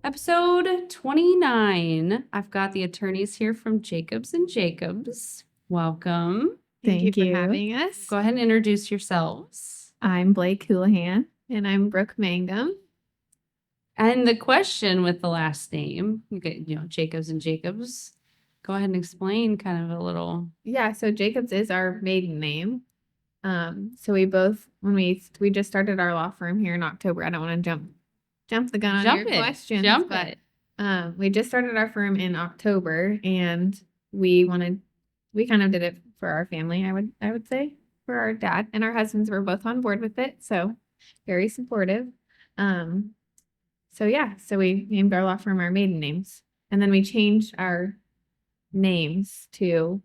Episode 29. I've got the attorneys here from Jacobs and Jacobs. Welcome. Thank you for having us. Go ahead and introduce yourselves. I'm Blake Hulihan. And I'm Brooke Mangum. And the question with the last name, Jacobs and Jacobs. Go ahead and explain kind of a little. Yeah, so Jacobs is our maiden name. So we both, when we just started our law firm here in October. I don't want to jump the gun on your questions, but we just started our firm in October, and we kind of did it for our family. I would say for our dad and our husbands were both on board with it, so very supportive. So we named our law firm our maiden names, and then we changed our names to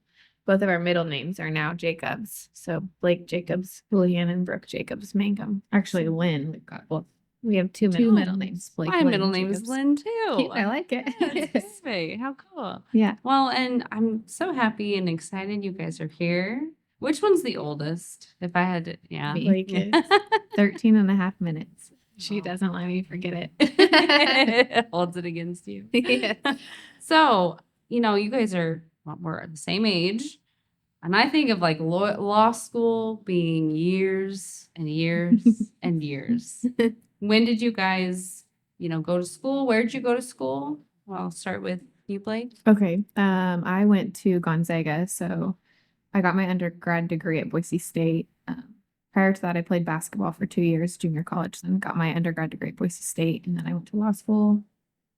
both of our middle names are now Jacobs. So Blake Jacobs, Hulihan, and Brooke Jacobs Mangum. Actually, Lynn. We've got we have two middle names. Blake, My Lynn, middle name is Jacobs. Lynn too. Cute, I like it. That's great. How cool. Yeah. Well, and I'm so happy and excited you guys are here. Which one's the oldest? If I had to, yeah. Blake is 13 and a half minutes. She doesn't let me forget it. It holds it against you. Yeah. So, you guys are, we're the same age. And I think of like law school being years and years and years. When did you guys, go to school? Where did you go to school? Well, I'll start with you, Blake. Okay. I went to Gonzaga, so I got my undergrad degree at Boise State. Prior to that, I played basketball for 2 years, junior college, then got my undergrad degree at Boise State, and then I went to law school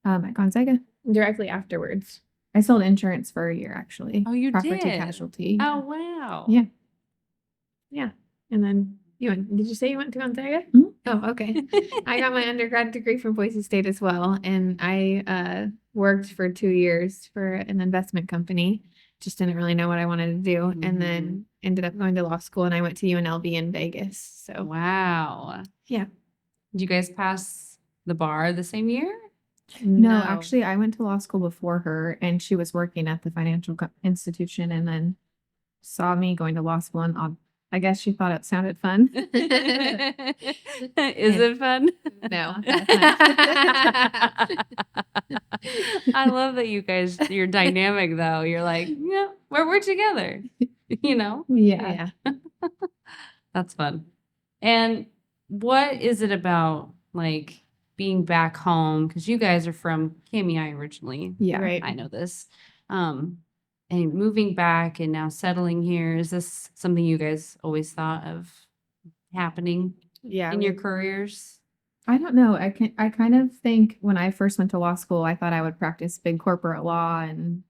at Gonzaga. Directly afterwards. I sold insurance for a year, actually. Oh, you Property did? casualty. Oh, wow. Yeah. Yeah. And then did you say you went to Gonzaga? Mm-hmm. Oh, okay. I got my undergrad degree from Boise State as well. And I worked for 2 years for an investment company. Just didn't really know what I wanted to do. Mm-hmm. And then ended up going to law school, and I went to UNLV in Vegas. So Wow. Yeah. Did you guys pass the bar the same year? No, actually, I went to law school before her, and she was working at the financial institution and then saw me going to law school, and I guess she thought it sounded fun. Is it fun? No. I love that you guys, you're dynamic though. You're like, yeah, we're together, Yeah. That's fun. And what is it about like being back home? Because you guys are from KMEI originally. Yeah. Right. I know this. And moving back and now settling here, is this something you guys always thought of happening Yeah. in your careers? I don't know. I kind of think when I first went to law school, I thought I would practice big corporate law. And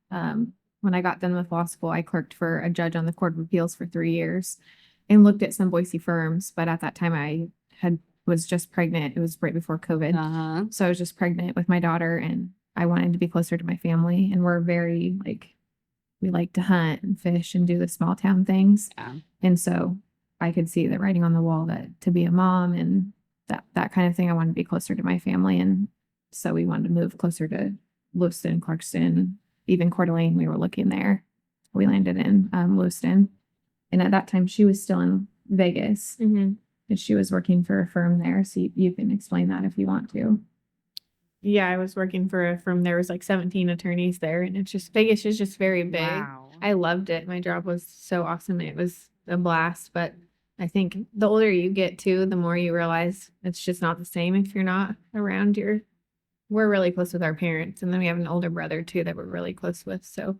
when I got done with law school, I clerked for a judge on the Court of Appeals for 3 years and looked at some Boise firms. But at that time, I was just pregnant. It was right before COVID. Uh-huh. So I was just pregnant with my daughter, and I wanted to be closer to my family. And we're very we like to hunt and fish and do the small town things. Yeah. And so I could see the writing on the wall that to be a mom and that kind of thing, I wanted to be closer to my family. And so we wanted to move closer to Lewiston, Clarkston, even Coeur d'Alene. We were looking there. We landed in Lewiston. And at that time, she was still in Vegas. Mm-hmm. And she was working for a firm there. So you can explain that if you want to. Yeah, I was working for a firm. There was 17 attorneys there, and Vegas is just very big. Wow. I loved it. My job was so awesome. It was a blast, but I think the older you get too, the more you realize it's just not the same if you're not around we're really close with our parents, and then we have an older brother too that we're really close with. So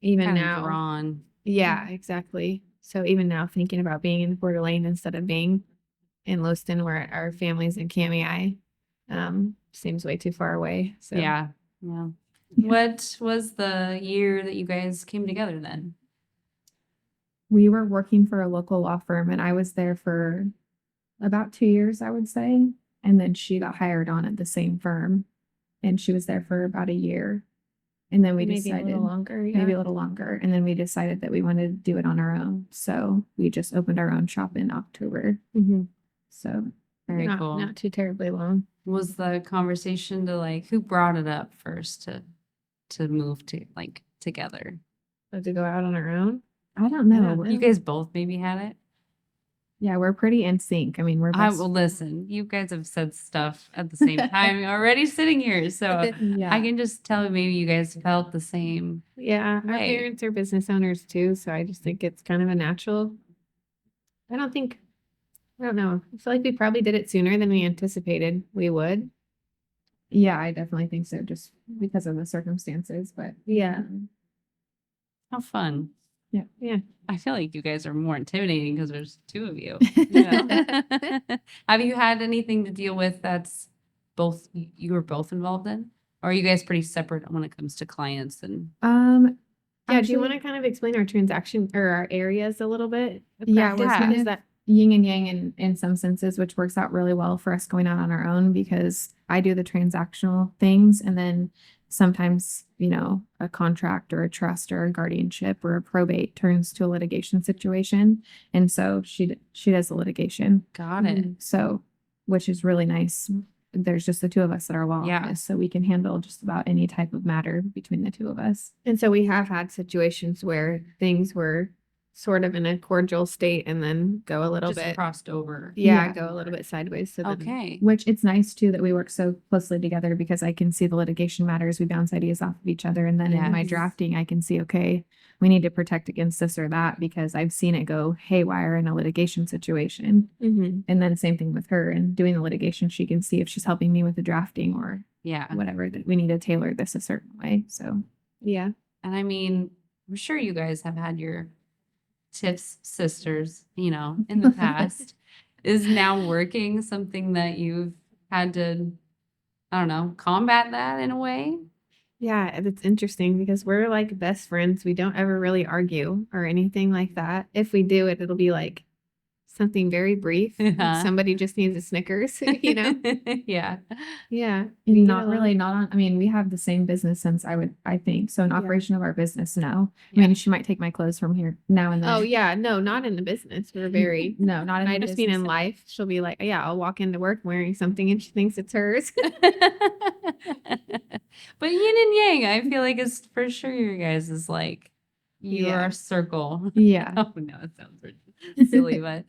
even Kind of now, drawn. yeah, exactly. So even now thinking about being in Coeur d'Alene instead of being in Lewiston where our family's in KMEI, seems way too far away. So Yeah. What was the year that you guys came together then? We were working for a local law firm, and I was there for about 2 years, I would say. And then she got hired on at the same firm, and she was there for about a year. And then we decided maybe a little longer. Yeah. maybe a little longer. And then we decided that we wanted to do it on our own. So we just opened our own shop in October. Mm-hmm. So Very cool. Not too terribly long. Was the conversation to who brought it up first to move to together? To go out on our own. I don't know. Yeah. You guys both maybe had it? Yeah, we're pretty in sync. I mean, we're I best. will listen. You guys have said stuff at the same time already sitting here. So I Yeah. can just tell maybe you guys felt the same. Yeah, our Way. parents are business owners too, so I just think it's kind of a natural. I don't know. I feel like we probably did it sooner than we anticipated we would. Yeah, I definitely think so, just because of the circumstances. But Yeah. How fun. Yeah. Yeah. I feel like you guys are more intimidating because there's two of you. You know? Have you had anything to deal with that's you were both involved in? Or are you guys pretty separate when it comes to clients and Yeah, do you want to kind of explain our transaction or our areas a little bit? of Yeah, practice? we're Yeah. What kind is of that? yin and yang in some senses, which works out really well for us going out on our own because I do the transactional things and then sometimes, a contract or a trust or a guardianship or a probate turns to a litigation situation. And so she does the litigation. got it? So, which is really nice. There's just the two of us at our law Yeah. office, so we can handle just about any type of matter between the two of us. And so we have had situations where things were sort of in a cordial state and then go a little Just bit. crossed over. Yeah. Go a little bit sideways. So then- Okay. Which it's nice too that we work so closely together because I can see the litigation matters. We bounce ideas off of each other. And then in my Yes. drafting, I can see, okay, we need to protect against this or that because I've seen it go haywire in a litigation situation. Mhm. And then same thing with her and doing the litigation, she can see if she's helping me with the drafting or Yeah. whatever, that we need to tailor this a certain way. So Yeah. And I mean, I'm sure you guys have had your tips sisters, in the past. Is now working something that you've had to, I don't know, combat that in a way? Yeah, and it's interesting because we're like best friends. We don't ever really argue or anything like that. If we do it, it'll be like something very brief. Like Yeah. somebody just needs a Snickers, Yeah. Yeah. we get not along. really, not on, I mean, we have the same business since I think. So an Yeah. operation of our business now. Yeah. I mean, she might take my clothes from here now and then. Oh yeah, no, not in the business. We're very No, not in I the just mean in business. life. She'll be like, yeah, I'll walk into work wearing something and she thinks it's hers. But yin and yang, I feel like is for sure your guys is like you're Yeah. a circle. Yeah. Oh no, it sounds silly, but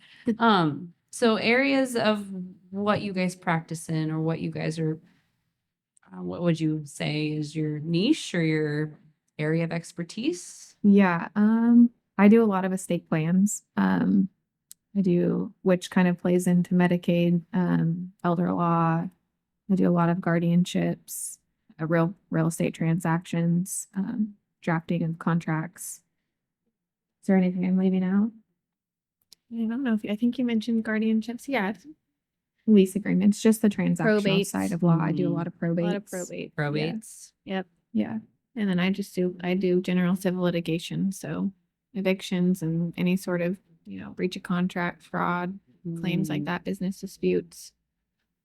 so areas of what you guys practice in or what you guys are what would you say is your niche or your area of expertise? Yeah. I do a lot of estate plans. I do, which kind of plays into Medicaid, elder law. I do a lot of guardianships, real estate transactions, drafting of contracts. Is there anything I'm leaving out? I don't know if I think you mentioned guardianships. Yeah, Lease agreements, just the transactional Probates. side of law. I do a lot of a probates. lot of probate. Probates. Yep. Yeah. And then I do general civil litigation, so evictions and any sort of, breach of contract, fraud, claims like that, business disputes,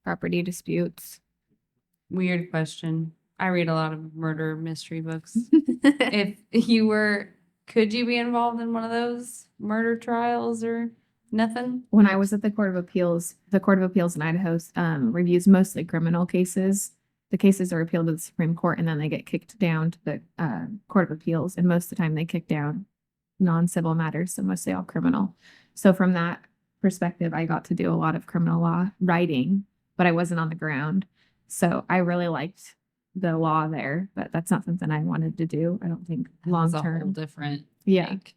property disputes. Weird question. I read a lot of murder mystery books. If you were, could you be involved in one of those murder trials or nothing? When I was at the Court of Appeals in Idaho reviews mostly criminal cases. The cases are appealed to the Supreme Court and then they get kicked down to the Court of Appeals. And most of the time they kick down non-civil matters, so mostly all criminal. So from that perspective, I got to do a lot of criminal law writing, but I wasn't on the ground. So I really liked the law there, but that's not something I wanted to do. I don't think long That's a whole term. different Yeah. like,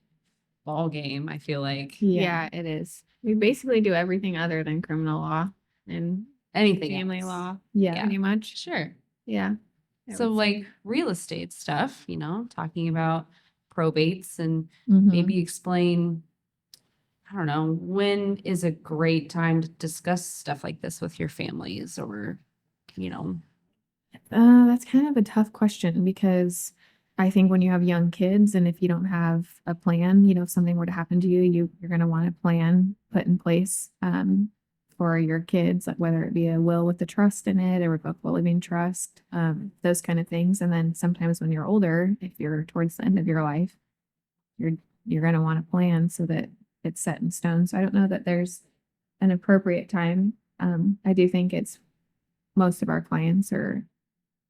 ball game, I feel like. Yeah, it is. We basically do everything other than criminal law and Anything family else. law, Yeah. pretty much. Sure. Yeah. I So would say. like real estate stuff, talking about probates and Mhm. maybe explain, I don't know, when is a great time to discuss stuff like this with your families or, That's kind of a tough question because I think when you have young kids and if you don't have a plan, if something were to happen to you, you're going to want a plan put in place for your kids, like whether it be a will with the trust in it, a revocable living trust, those kind of things. And then sometimes when you're older, if you're towards the end of your life, you're going to want a plan so that it's set in stone. So I don't know that there's an appropriate time. I do think it's most of our clients are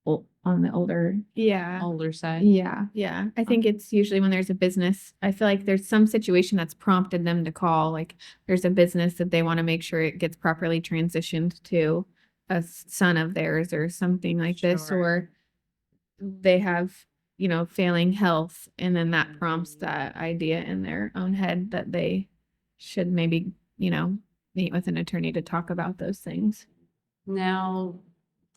on the older. Yeah. older side. Yeah. Yeah. I think it's usually when there's a business. I feel like there's some situation that's prompted them to call. Like there's a business that they want to make sure it gets properly transitioned to a son of theirs or something like this, Sure. or they have, failing health. And then that prompts that idea in their own head that they should maybe, meet with an attorney to talk about those things. Now,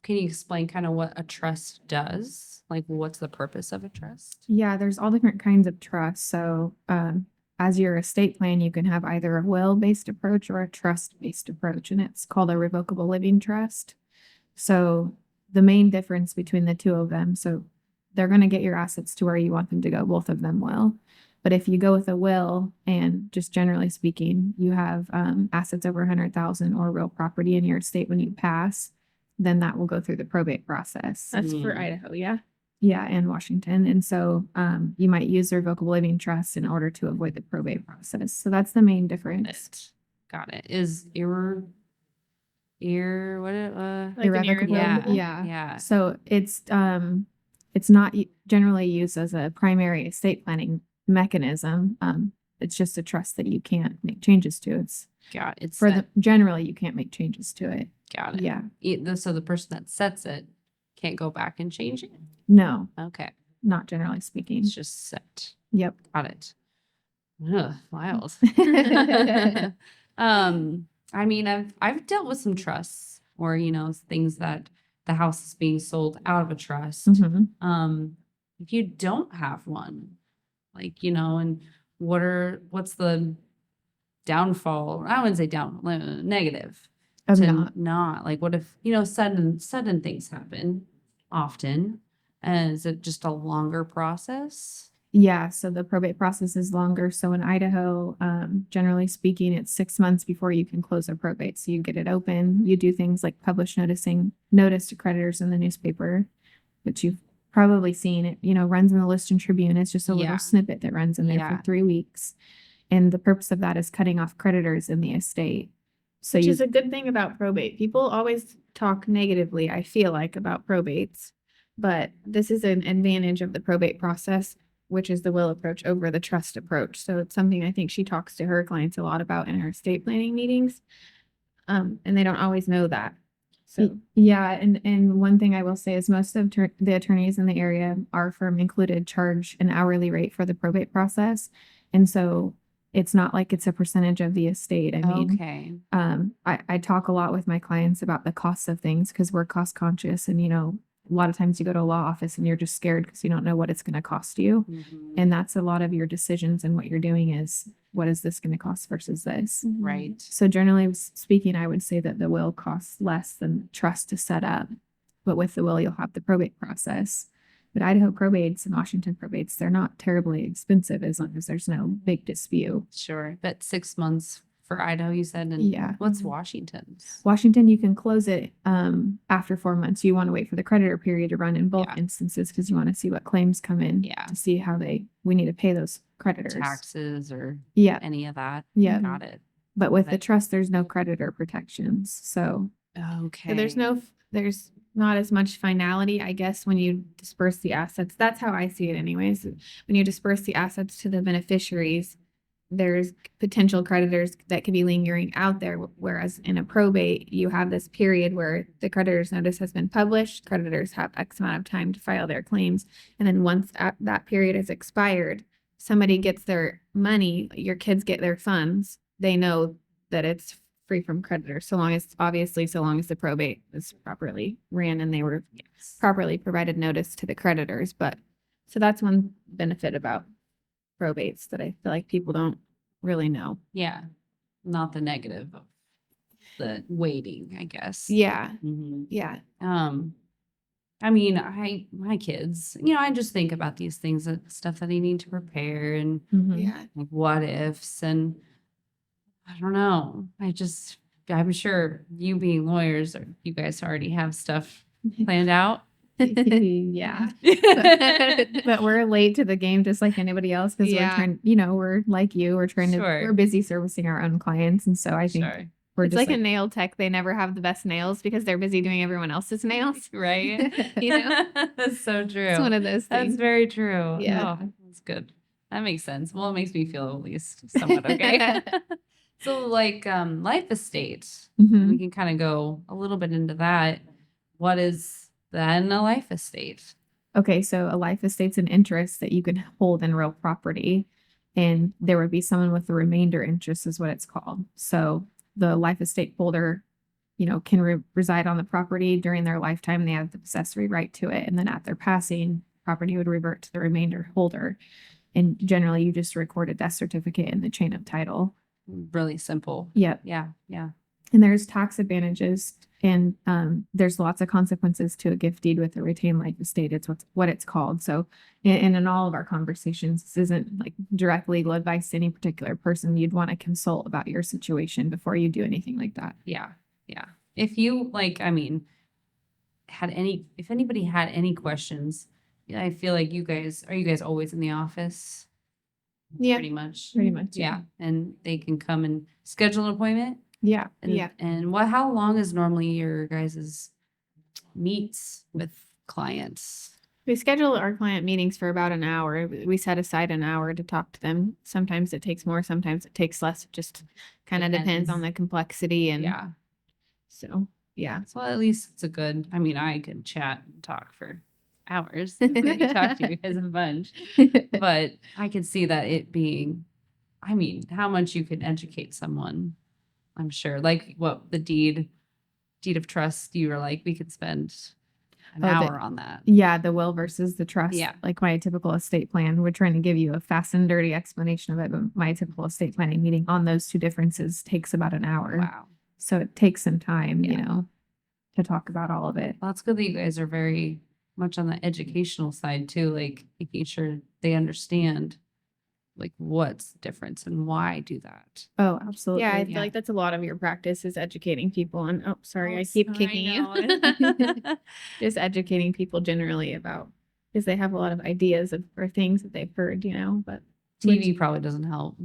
can you explain kind of what a trust does? Like, what's the purpose of a trust? Yeah, there's all different kinds of trusts. So, as your estate plan, you can have either a will-based approach or a trust-based approach, and it's called a revocable living trust. So, the main difference between the two of them, so they're going to get your assets to where you want them to go. Both of them will. But if you go with a will, and just generally speaking, you have assets over 100,000 or real property in your estate when you pass, then that will go through the probate process. That's for Idaho. Yeah. Yeah, and Washington. And so you might use the revocable living trust in order to avoid the probate process. So that's the main difference. Got it. Is what Like an Irrevocable. irrevocable? Yeah. So it's not generally used as a primary estate planning mechanism. It's just a trust that you can't make changes to. It's Got it. It's generally you can't make changes to it. got it. Yeah. So the person that sets it can't go back and change it. No, Okay. not generally speaking. It's just set. Yep. Got it. Ugh, wild. I mean, I've dealt with some trusts or, things that the house is being sold out of a trust. Mhm. If you don't have one, like, and what's the downfall? I wouldn't say negative. Of To not. like, what if, sudden things happen often? And is it just a longer process? Yeah, so the probate process is longer. So in Idaho, generally speaking, it's 6 months before you can close a probate. So you get it open. You do things like publish notice to creditors in the newspaper, which you've probably seen. It, runs in the Lewiston Tribune. It's just a Yeah. little snippet that runs in there Yeah. for 3 weeks. And the purpose of that is cutting off creditors in the estate. So Which is a good thing about probate. People always talk negatively, I feel like, about probates, but this is an advantage of the probate process, which is the will approach over the trust approach. So it's something I think she talks to her clients a lot about in her estate planning meetings. And they don't always know that. So yeah, and one thing I will say is most of the attorneys in the area, our firm included, charge an hourly rate for the probate process. And so it's not like it's a percentage of the estate. I mean, Okay. I talk a lot with my clients about the costs of things because we're cost conscious, and a lot of times you go to a law office and you're just scared because you don't know what it's going to cost you. Mhm. And that's a lot of your decisions, and what you're doing is, what is this going to cost versus this? Right. So generally speaking, I would say that the will costs less than trust to set up, but with the will, you'll have the probate process. But Idaho probates and Washington probates, they're not terribly expensive as long as there's no big dispute. Sure. But 6 months for Idaho, you said, and Yeah. what's Washington's? Washington, you can close it after 4 months. You want to wait for the creditor period to run in both Yeah. instances because you want to see what claims come in Yeah. to see how we need to pay those creditors. Taxes or Yeah. any of that. Yeah. Got it. But with the Right. trust, there's no creditor protections. So Okay. So there's not as much finality, I guess, when you disperse the assets. That's how I see it anyways. When you disperse the assets to the beneficiaries, there's potential creditors that could be lingering out there. Whereas in a probate, you have this period where the creditor's notice has been published. Creditors have X amount of time to file their claims. And then once that period has expired, somebody gets their money, your kids get their funds. They know that it's free from creditors, so long as the probate is properly ran and they were properly provided notice to the creditors. But so that's one benefit about probates that I feel like people don't really know. Yeah. Not the negative of the waiting, I guess. Yeah. Mhm. Yeah. I mean, my kids, I just think about these things, stuff that I need to prepare and Yeah. like what ifs, and I don't know. I'm sure you being lawyers, or you guys already have stuff planned out. Yeah. But we're late to the game just like anybody else because Yeah. we're trying, we're like you, we're trying to, Sure. we're busy servicing our own clients. And so I think Sure. We're It's just like a nail tech. They never have the best nails because they're busy doing everyone else's nails. Right? You know? That's so true. It's one of those That's things. very true. Yeah. Oh, that's good. That makes sense. Well, it makes me feel at least somewhat okay. So like life estate, Mhm. we can kind of go a little bit into that. What is then a life estate? Okay, so a life estate's an interest that you can hold in real property, and there would be someone with the remainder interest, is what it's called. So the life estate holder, can reside on the property during their lifetime. They have the possessory right to it, and then at their passing, property would revert to the remainder holder. And generally, you just record a death certificate in the chain of title. Really simple. Yep. Yeah. Yeah. And there's tax advantages, and there's lots of consequences to a gift deed with a retained life estate. It's what it's called. So, and in all of our conversations, this isn't like direct legal advice to any particular person. You'd want to consult about your situation before you do anything like that. Yeah. Yeah. If you if anybody had any questions, I feel like you guys always in the office? Yeah. Pretty much. Pretty much. Yeah. And they can come and schedule an appointment. Yeah. And, Yeah. And how long is normally your guys' meets with clients? We schedule our client meetings for about an hour. We set aside an hour to talk to them. Sometimes it takes more, sometimes it takes less. It just kind of depends on the complexity. And Yeah. so, yeah. So at least it's I could chat and talk for hours. I talk to you guys a bunch. But I could see that it being, how much you could educate someone, I'm sure. Like what the deed of trust, you were like, we could spend an hour on that. Yeah, the will versus the trust. Yeah. Like my typical estate plan. We're trying to give you a fast and dirty explanation of it, but my typical estate planning meeting on those two differences takes about an hour. Wow. So it takes some time, Yeah. to talk about all of it. Well, it's good that you guys are very much on the educational side too, like making sure they understand like what's the difference and why do that. Oh, absolutely. Yeah, I feel like that's a lot of your practice is educating people. And I keep kicking you. Just educating people generally about, because they have a lot of ideas or things that they've heard, but TV probably doesn't help.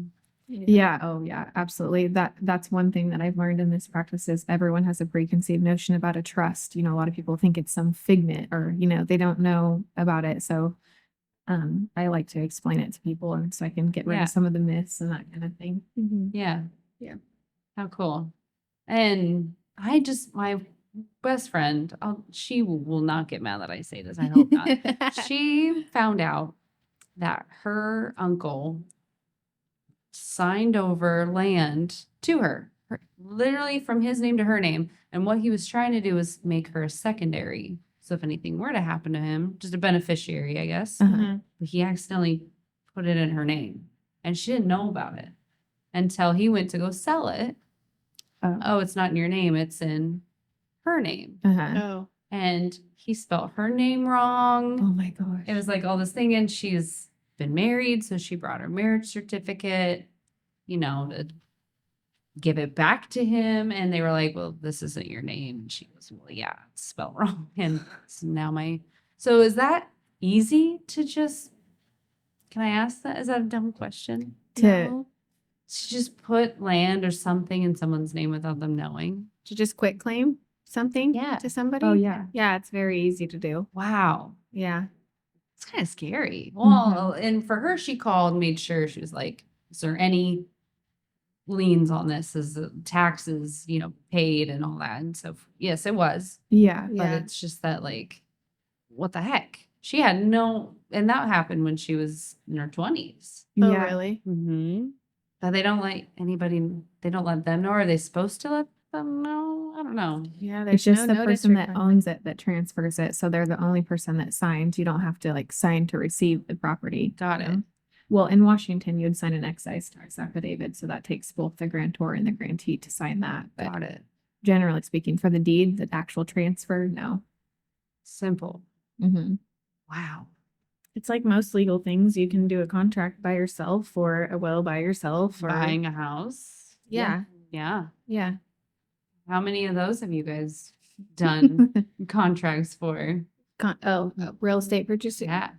Yeah. Oh, yeah, absolutely. That's one thing that I've learned in this practice is everyone has a preconceived notion about a trust. A lot of people think it's some figment or, they don't know about it. So I like to explain it to people and so I can get rid of some of the myths and that kind of thing. Yeah. Yeah. How cool. And my best friend, she will not get mad that I say this. I hope not. She found out that her uncle signed over land to her, literally from his name to her name. And what he was trying to do was make her a secondary. So if anything were to happen to him, just a beneficiary, I guess. Uh-huh. But he accidentally put it in her name. And she didn't know about it until he went to go sell it. Oh, it's not in your name. It's in her name. Uh-huh. Oh. And he spelled her name wrong. Oh my gosh. It was like all this thing. And she's been married. So she brought her marriage certificate, to give it back to him. And they were like, well, this isn't your name. And she goes, well, yeah, it's spelled wrong. And so now so is that easy to just, can I ask that? Is that a dumb question? To just put land or something in someone's name without them knowing? To just quit claim something to somebody? Oh, yeah. Yeah, it's very easy to do. Wow. Yeah. It's kind of scary. Well, and for her, she called and made sure she was like, is there any liens on this? Is the taxes, paid and all that? And so, yes, it was. Yeah. But it's just that, like, what the heck? She had and that happened when she was in her 20s. Oh, Yeah. really? Mm-hmm. But they don't let they don't let them know. Are they supposed to let them know? I don't know. Yeah, It's there's just no the notice person that requirement. owns it that transfers it. So they're the only person that signs. You don't have to sign to receive the property. Got it. Well, in Washington, you'd sign an excise tax affidavit. So that takes both the grantor and the grantee to sign that. But Got it. generally speaking, for the deed, the actual transfer, no. Simple. Mm-hmm. Wow. It's like most legal things. You can do a contract by yourself or a will by yourself or Buying a house. Yeah. Yeah. Yeah. How many of those have you guys done contracts for? Real estate purchase. Yeah.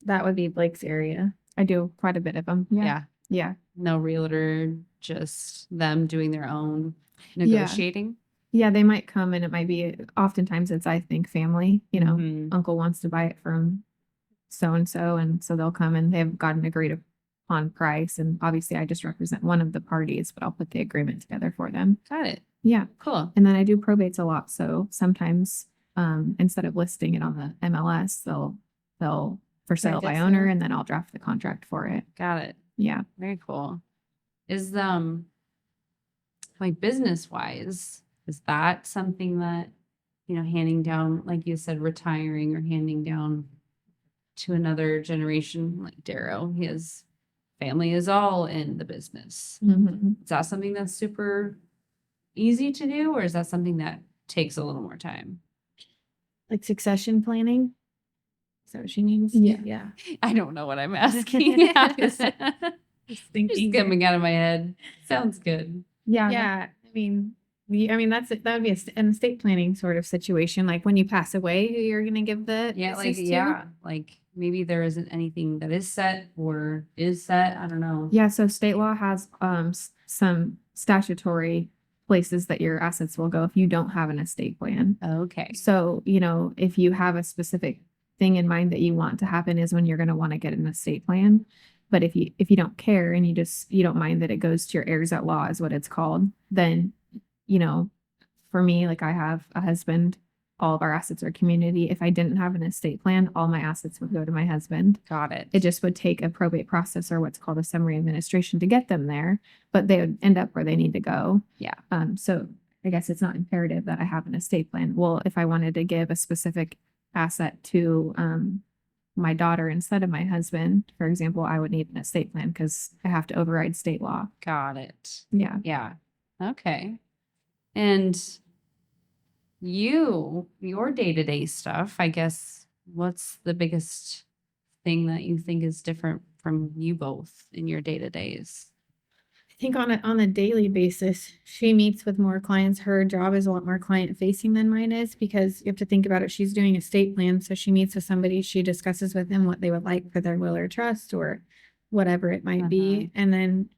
That would be Blake's area. I do quite a bit of them. Yeah. Yeah. Yeah. No realtor, just them doing their own. negotiating? Yeah, they might come and it might be, oftentimes it's, I think, family, Mhm. uncle wants to buy it from so-and-so, and so they'll come and they've got an agreed upon price. And obviously I just represent one of the parties, but I'll put the agreement together for them. Got it. Yeah. Cool. And then I do probates a lot. So sometimes, instead of listing it on the MLS, they'll for sale by owner, and then I'll draft the contract for it. Got it. Yeah. Very cool. Is like business wise, is that something that, handing down, like you said, retiring or handing down to another generation, like Darrow, his family is all in the business. Mhm. Is that something that's super easy to do, or is that something that takes a little more time? Like succession planning? Is that what she means? Yeah. Yeah. I don't know what I'm asking. Just Just thinking. coming out of my head. Sounds good. Yeah. Yeah. I mean, that would be an estate planning sort of situation. Like when you pass away, who you're going to give the business to? Like maybe there isn't anything that is set or is set. I don't know. Yeah, so state law has some statutory places that your assets will go if you don't have an estate plan. Okay. So, if you have a specific thing in mind that you want to happen is when you're going to want to get an estate plan. But if you don't care and you don't mind that it goes to your heirs at law is what it's called, then, for me, like I have a husband, all of our assets are community. If I didn't have an estate plan, all my assets would go to my husband. Got it. It just would take a probate process or what's called a summary administration to get them there, but they would end up where they need to go. Yeah. So I guess it's not imperative that I have an estate plan. Well, if I wanted to give a specific asset to my daughter instead of my husband, for example, I would need an estate plan because I have to override state law. Got it. Yeah. Yeah. Okay. And your day-to-day stuff, I guess, what's the biggest thing that you think is different from you both in your day-to-days? I think on a daily basis, she meets with more clients. Her job is a lot more client facing than mine is because you have to think about it. She's doing estate plan. So she meets with somebody, she discusses with them what they would like for their will or trust or whatever it might be. And then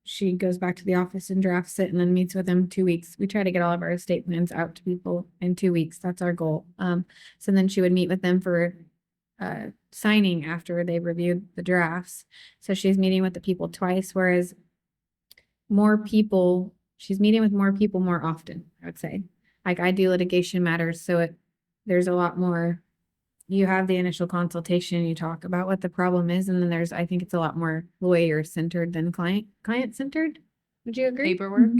she goes back to the office and drafts it and then meets with them 2 weeks. We try to get all of our estate plans out to people in 2 weeks. That's our goal. So then she would meet with them for signing after they've reviewed the drafts. So she's meeting with the people twice, whereas she's meeting with more people more often, I would say. Like I do litigation matters, so there's a lot more. You have the initial consultation, you talk about what the problem is, and then I think it's a lot more lawyer centered than client centered. Would you agree? Paperwork?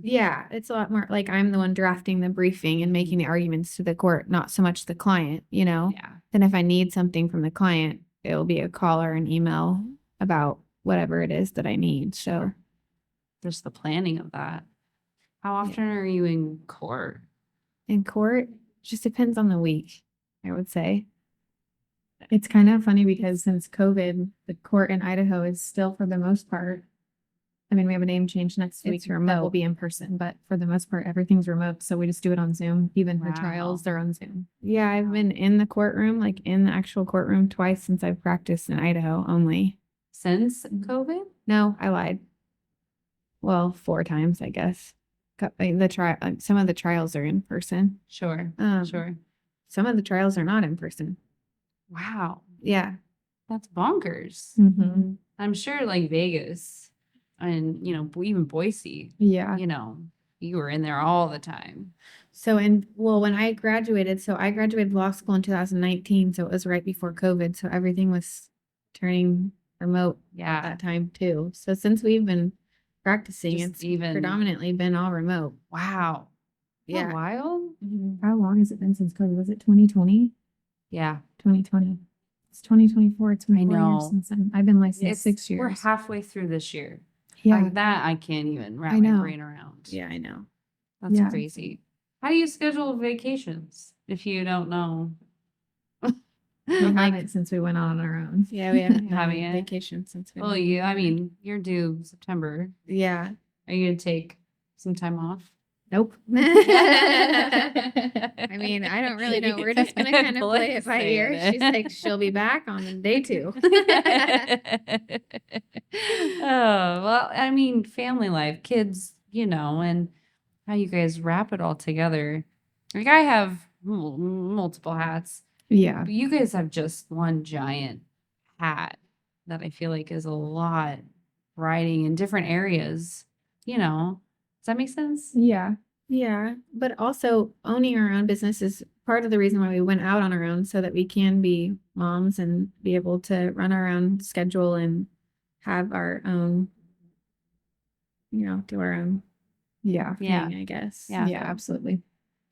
Yeah, it's a lot more like I'm the one drafting the briefing and making the arguments to the court, not so much the client, Yeah. Then if I need something from the client, it'll be a call or an email about whatever it is that I need. So Just the planning of that. How often are you in court? in court, just depends on the week, I would say. It's kind of funny because since COVID, the court in Idaho is still, for the most part, I mean, we have a name change next week. It's That will remote. be in person, but for the most part, everything's remote. So we just do it on Zoom. Even for Wow. trials, they're on Zoom. Yeah, I've been in the courtroom, like in the actual courtroom twice since I've practiced in Idaho only. Since COVID? No, I lied. Well, 4 times, I guess. Some of the trials are in person. Sure. Sure. Some of the trials are not in person. Wow. Yeah. That's bonkers. Mm-hmm. I'm sure like Vegas and, even Boise, Yeah. you were in there all the time. So, when I graduated law school in 2019, so it was right before COVID. So everything was turning remote at that time too. So since we've been practicing, Just it's even- predominantly been all remote. Wow. Yeah. Wild. How long has it been since COVID? Was it 2020? Yeah. 2020. It's 2024. It's been I 4 know. years since I've been licensed 6 years. We're halfway through this year. Yeah. Like that I can't even wrap I my know. brain around. Yeah, I know. That's Yeah. crazy. How do you schedule vacations if you don't know? We haven't since we went on our own. Yeah, we haven't had Haven't a yet? vacation since we. Well, you're due September. Yeah. Are you gonna take some time off? Nope. I mean, I don't really know. We're just gonna kind of play it by ear. She's like, she'll be back on day 2. Oh, well, I mean, family life, kids, and how you guys wrap it all together. Like I have multiple hats, Yeah. but you guys have just one giant hat that I feel like is a lot riding in different areas. You know, does that make sense? Yeah. Yeah, but also owning our own business is part of the reason why we went out on our own, so that we can be moms and be able to run our own schedule and have our own, do our own Yeah. Yeah. thing, I guess. Yeah. Yeah, absolutely.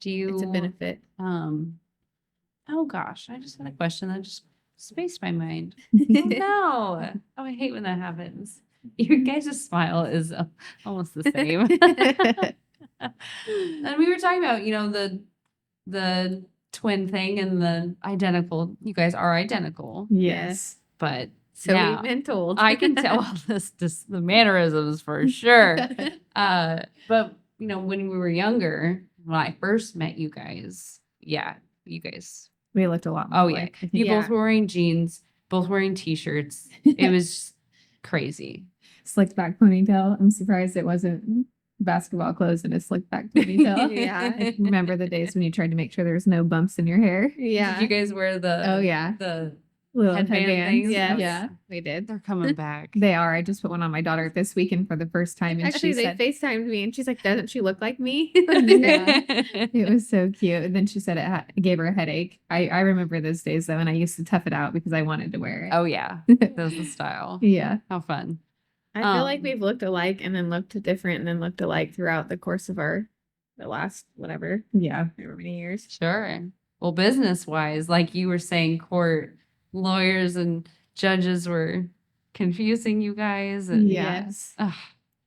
Do you? It's a benefit. Oh gosh, I just had a question that just spaced my mind. Oh no! Oh, I hate when that happens. Your guys' smile is almost the same. And we were talking about, the twin thing and the identical. You guys are identical, Yes. but So now we've been told. I can tell the mannerisms for sure. But when we were younger, when I first met you guys, you guys. We looked a lot more Oh yeah, alike, I think. you both Yeah. were wearing jeans, both wearing t-shirts. It was crazy. Slicked back ponytail. I'm surprised it wasn't basketball clothes and a slicked back ponytail. Yeah. I remember the days when you tried to make sure there was no bumps in your hair. Yeah. Did you guys wear the? Oh, yeah. The Little headband headbands. things? Yes, Yeah. we did. they're coming back. They are. I just put one on my daughter this weekend for the first time, and Actually, she they said FaceTimed me and she's like, doesn't she look like me? Yeah. it was so cute. And then she said it gave her a headache. I remember those days though, and I used to tough it out because I wanted to wear it. Oh yeah, that was the style. Yeah. How fun. I feel like Um, we've looked alike and then looked different and then looked alike throughout the course of the last, whatever, Yeah. however many years. Sure. Well, business wise, like you were saying, court lawyers and judges were confusing you guys. And, Yes. Ugh,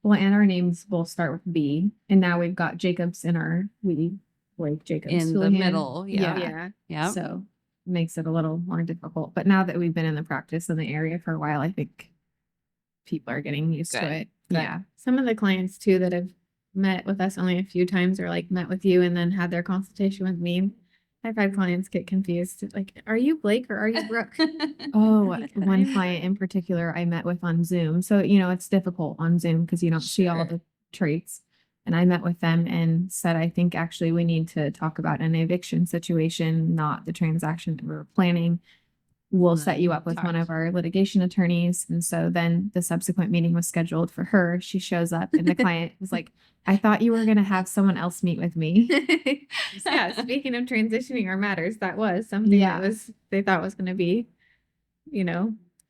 Well, and our names both start with B, and now we've got Jacobs in our Blake Jacobs in the Hulihan. middle. Yeah. Yeah. Yeah. So makes it a little more difficult. But now that we've been in the practice in the area for a while, I think people are getting used to Good. it. Good. Yeah. Some of the clients too that have met with us only a few times or like met with you and then had their consultation with me. I've had clients get confused. Like, are you Blake or are you Brooke? Oh, Like, one I'm- client in particular I met with on Zoom. So, it's difficult on Zoom because you don't see all Sure. the traits. And I met with them and said, I think actually we need to talk about an eviction situation, not the transaction that we're planning. We'll And set you then up with one talked. of our litigation attorneys. And so then the subsequent meeting was scheduled for her. She shows up and the client was like, I thought you were going to have someone else meet with me. Yeah, speaking of transitioning our matters, that was something Yeah. that they thought was going to be,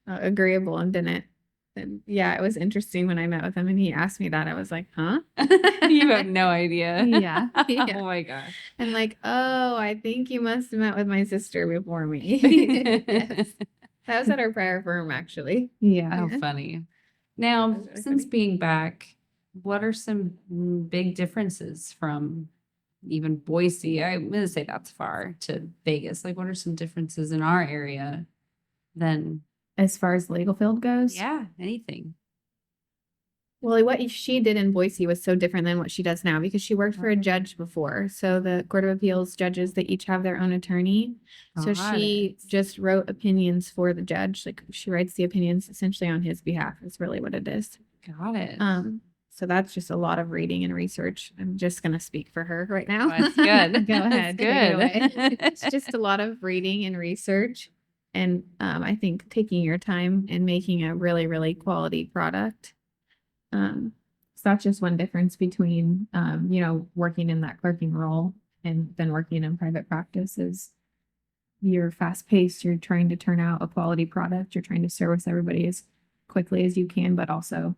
agreeable and didn't. And yeah, it was interesting when I met with him and he asked me that. I was like, huh? You have no idea. Yeah. Yeah. Oh my gosh. I'm like, oh, I think you must have met with my sister before me. Yes. That was at our prior firm, actually. Yeah. How Yeah. funny. Now, That was really since funny. being back, what are some big differences from even Boise? I'm going to say that's far to Vegas. Like, what are some differences in our area than, As far as the legal field goes. anything? Well, what she did in Boise was so different than what she does now because she worked for a judge before. So the Court of Appeals judges, they each have their own attorney. So Got she it. just wrote opinions for the judge. Like she writes the opinions essentially on his behalf is really what it is. Got it. So that's just a lot of reading and research. I'm just going to speak for her right now. That's good. Go ahead. That's Take it good. away. It's just a lot of reading and research. And I think taking your time and making a really, really quality product. So that's just one difference between, working in that clerking role and then working in private practice is you're fast paced. You're trying to turn out a quality product. You're trying to service everybody as quickly as you can, but also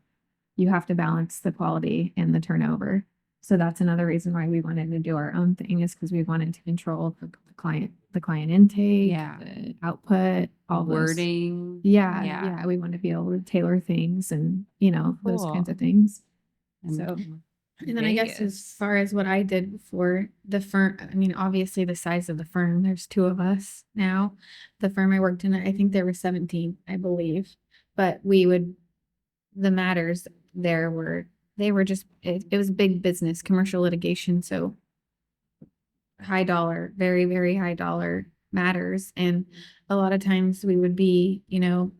you have to balance the quality and the turnover. So that's another reason why we wanted to do our own thing is because we wanted to control the client intake, Yeah. the output, all those. Wording. Yeah. We want to be able to tailor things and, those Cool. kinds of things. And So- And then I guess as Vegas. far as what I did for the firm, I mean, obviously the size of the firm, there's two of us now. The firm I worked in, I think there were 17, I believe. But the matters there they were just, it was big business, commercial litigation. So high dollar, very, very high dollar matters. And a lot of times we would be,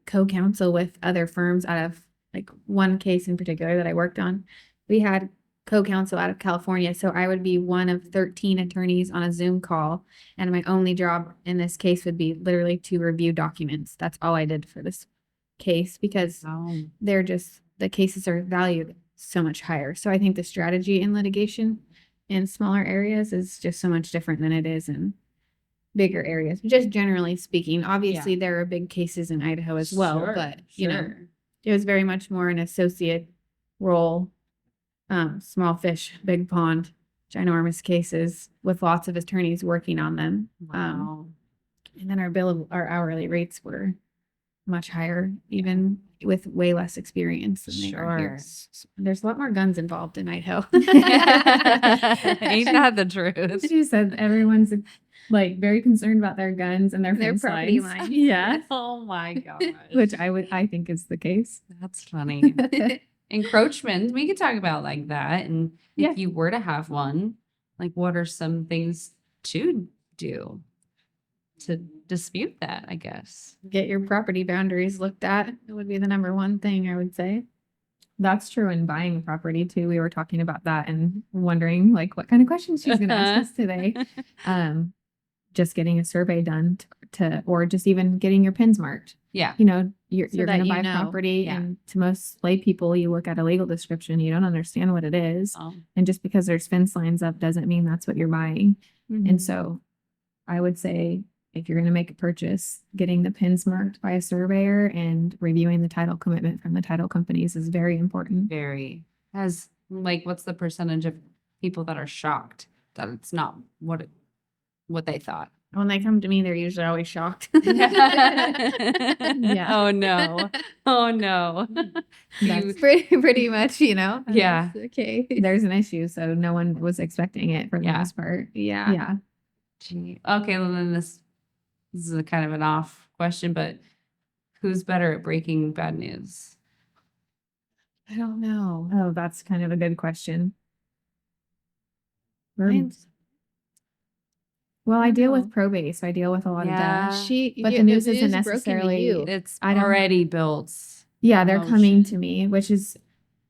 co-counsel with other firms out of like one case in particular that I worked on. We had co-counsel out of California. So I would be one of 13 attorneys on a Zoom call. And my only job in this case would be literally to review documents. That's all I did for this case because the cases are valued so much higher. So I think the strategy in litigation in smaller areas is just so much different than it is in bigger areas. Just generally speaking, obviously there are big cases in Idaho as well, but you know, it was very much more an associate role, small fish, big pond, ginormous cases with lots of attorneys working on them. And then our hourly rates were much higher, even with way less experience than they are here. There's a lot more guns involved in Idaho. Ain't that the truth? She said everyone's like very concerned about their guns and their property lines. lines. Yeah. Oh my gosh. Which I think is the case. That's funny. Encroachment, we could talk about like that. And Yeah. if you were to have one, like what are some things to do to dispute that, I guess? Get your property boundaries looked at. It would be the number one thing I would say. That's true in buying property too. We were talking about that and wondering like what kind of questions she's going to ask us today. Just getting a survey done or just even getting your pins marked. Yeah. You know, you're going to you buy know. property Yeah. and to most lay people, you look at a legal description, you don't understand what it is. Oh. And just because there's fence lines up doesn't mean that's what you're buying. And so I would say if you're going to make a purchase, getting the pins marked by a surveyor and reviewing the title commitment from the title companies is very important. Very. What's the percentage of people that are shocked that it's not what they thought? When they come to me, they're usually always shocked. Yeah. Oh no. Oh no. That's pretty much, you know. Yeah. Okay. There's an issue, so no one was expecting it for the Yeah. most part. Yeah. Yeah. Gee. Okay, well then this is a kind of an off question, but who's better at breaking bad news? I don't know. Oh, that's kind of a good question. Well, I deal with probate, so I deal with a lot of Yeah. that. But the news isn't necessarily. It's I don't- already built. Yeah, they're coming emotion. to me, which is,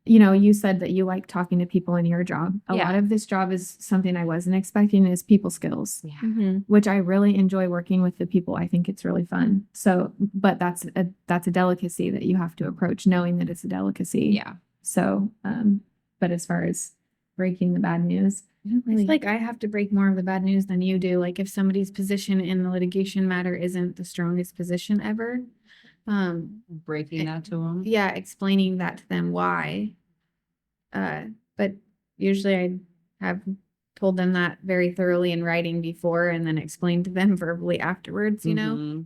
you know, you said that you like talking to people in your job. A Yeah. lot of this job is something I wasn't expecting is people skills, Yeah. Mm-hmm. which I really enjoy working with the people. I think it's really fun. So, but that's a delicacy that you have to approach, knowing that it's a delicacy. Yeah. So, but as far as breaking the bad news, I don't really It's like I have to break more of the bad news than you do. Like if somebody's position in the litigation matter isn't the strongest position ever, Breaking that to them. yeah, explaining that to them why. But usually I have told them that very thoroughly in writing before and then explained to them verbally afterwards, you know. Mhm.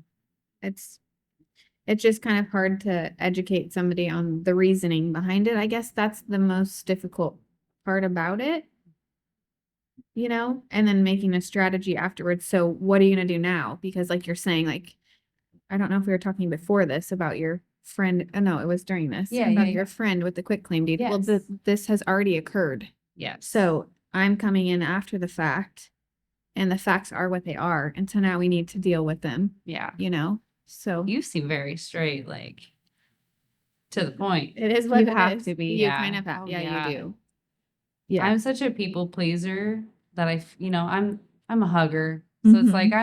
It's just kind of hard to educate somebody on the reasoning behind it. I guess that's the most difficult part about it, you know, and then making a strategy afterwards. So what are you going to do now? Because like you're saying, like, I don't know if we were talking before this about your friend. Oh, no, it was during this. Yeah, about yeah, your friend with the quitclaim deed. Well, Yes. this has already occurred. Yes. So I'm coming in after the fact and the facts are what they are. And so now we need to deal with them, yeah. you know? So You seem very straight, like to the point. it is what You it have is. to be, You yeah. kind of have. Oh, Yeah, yeah. you do. yeah. I'm such a people pleaser that I'm a hugger. So it's Mhm. like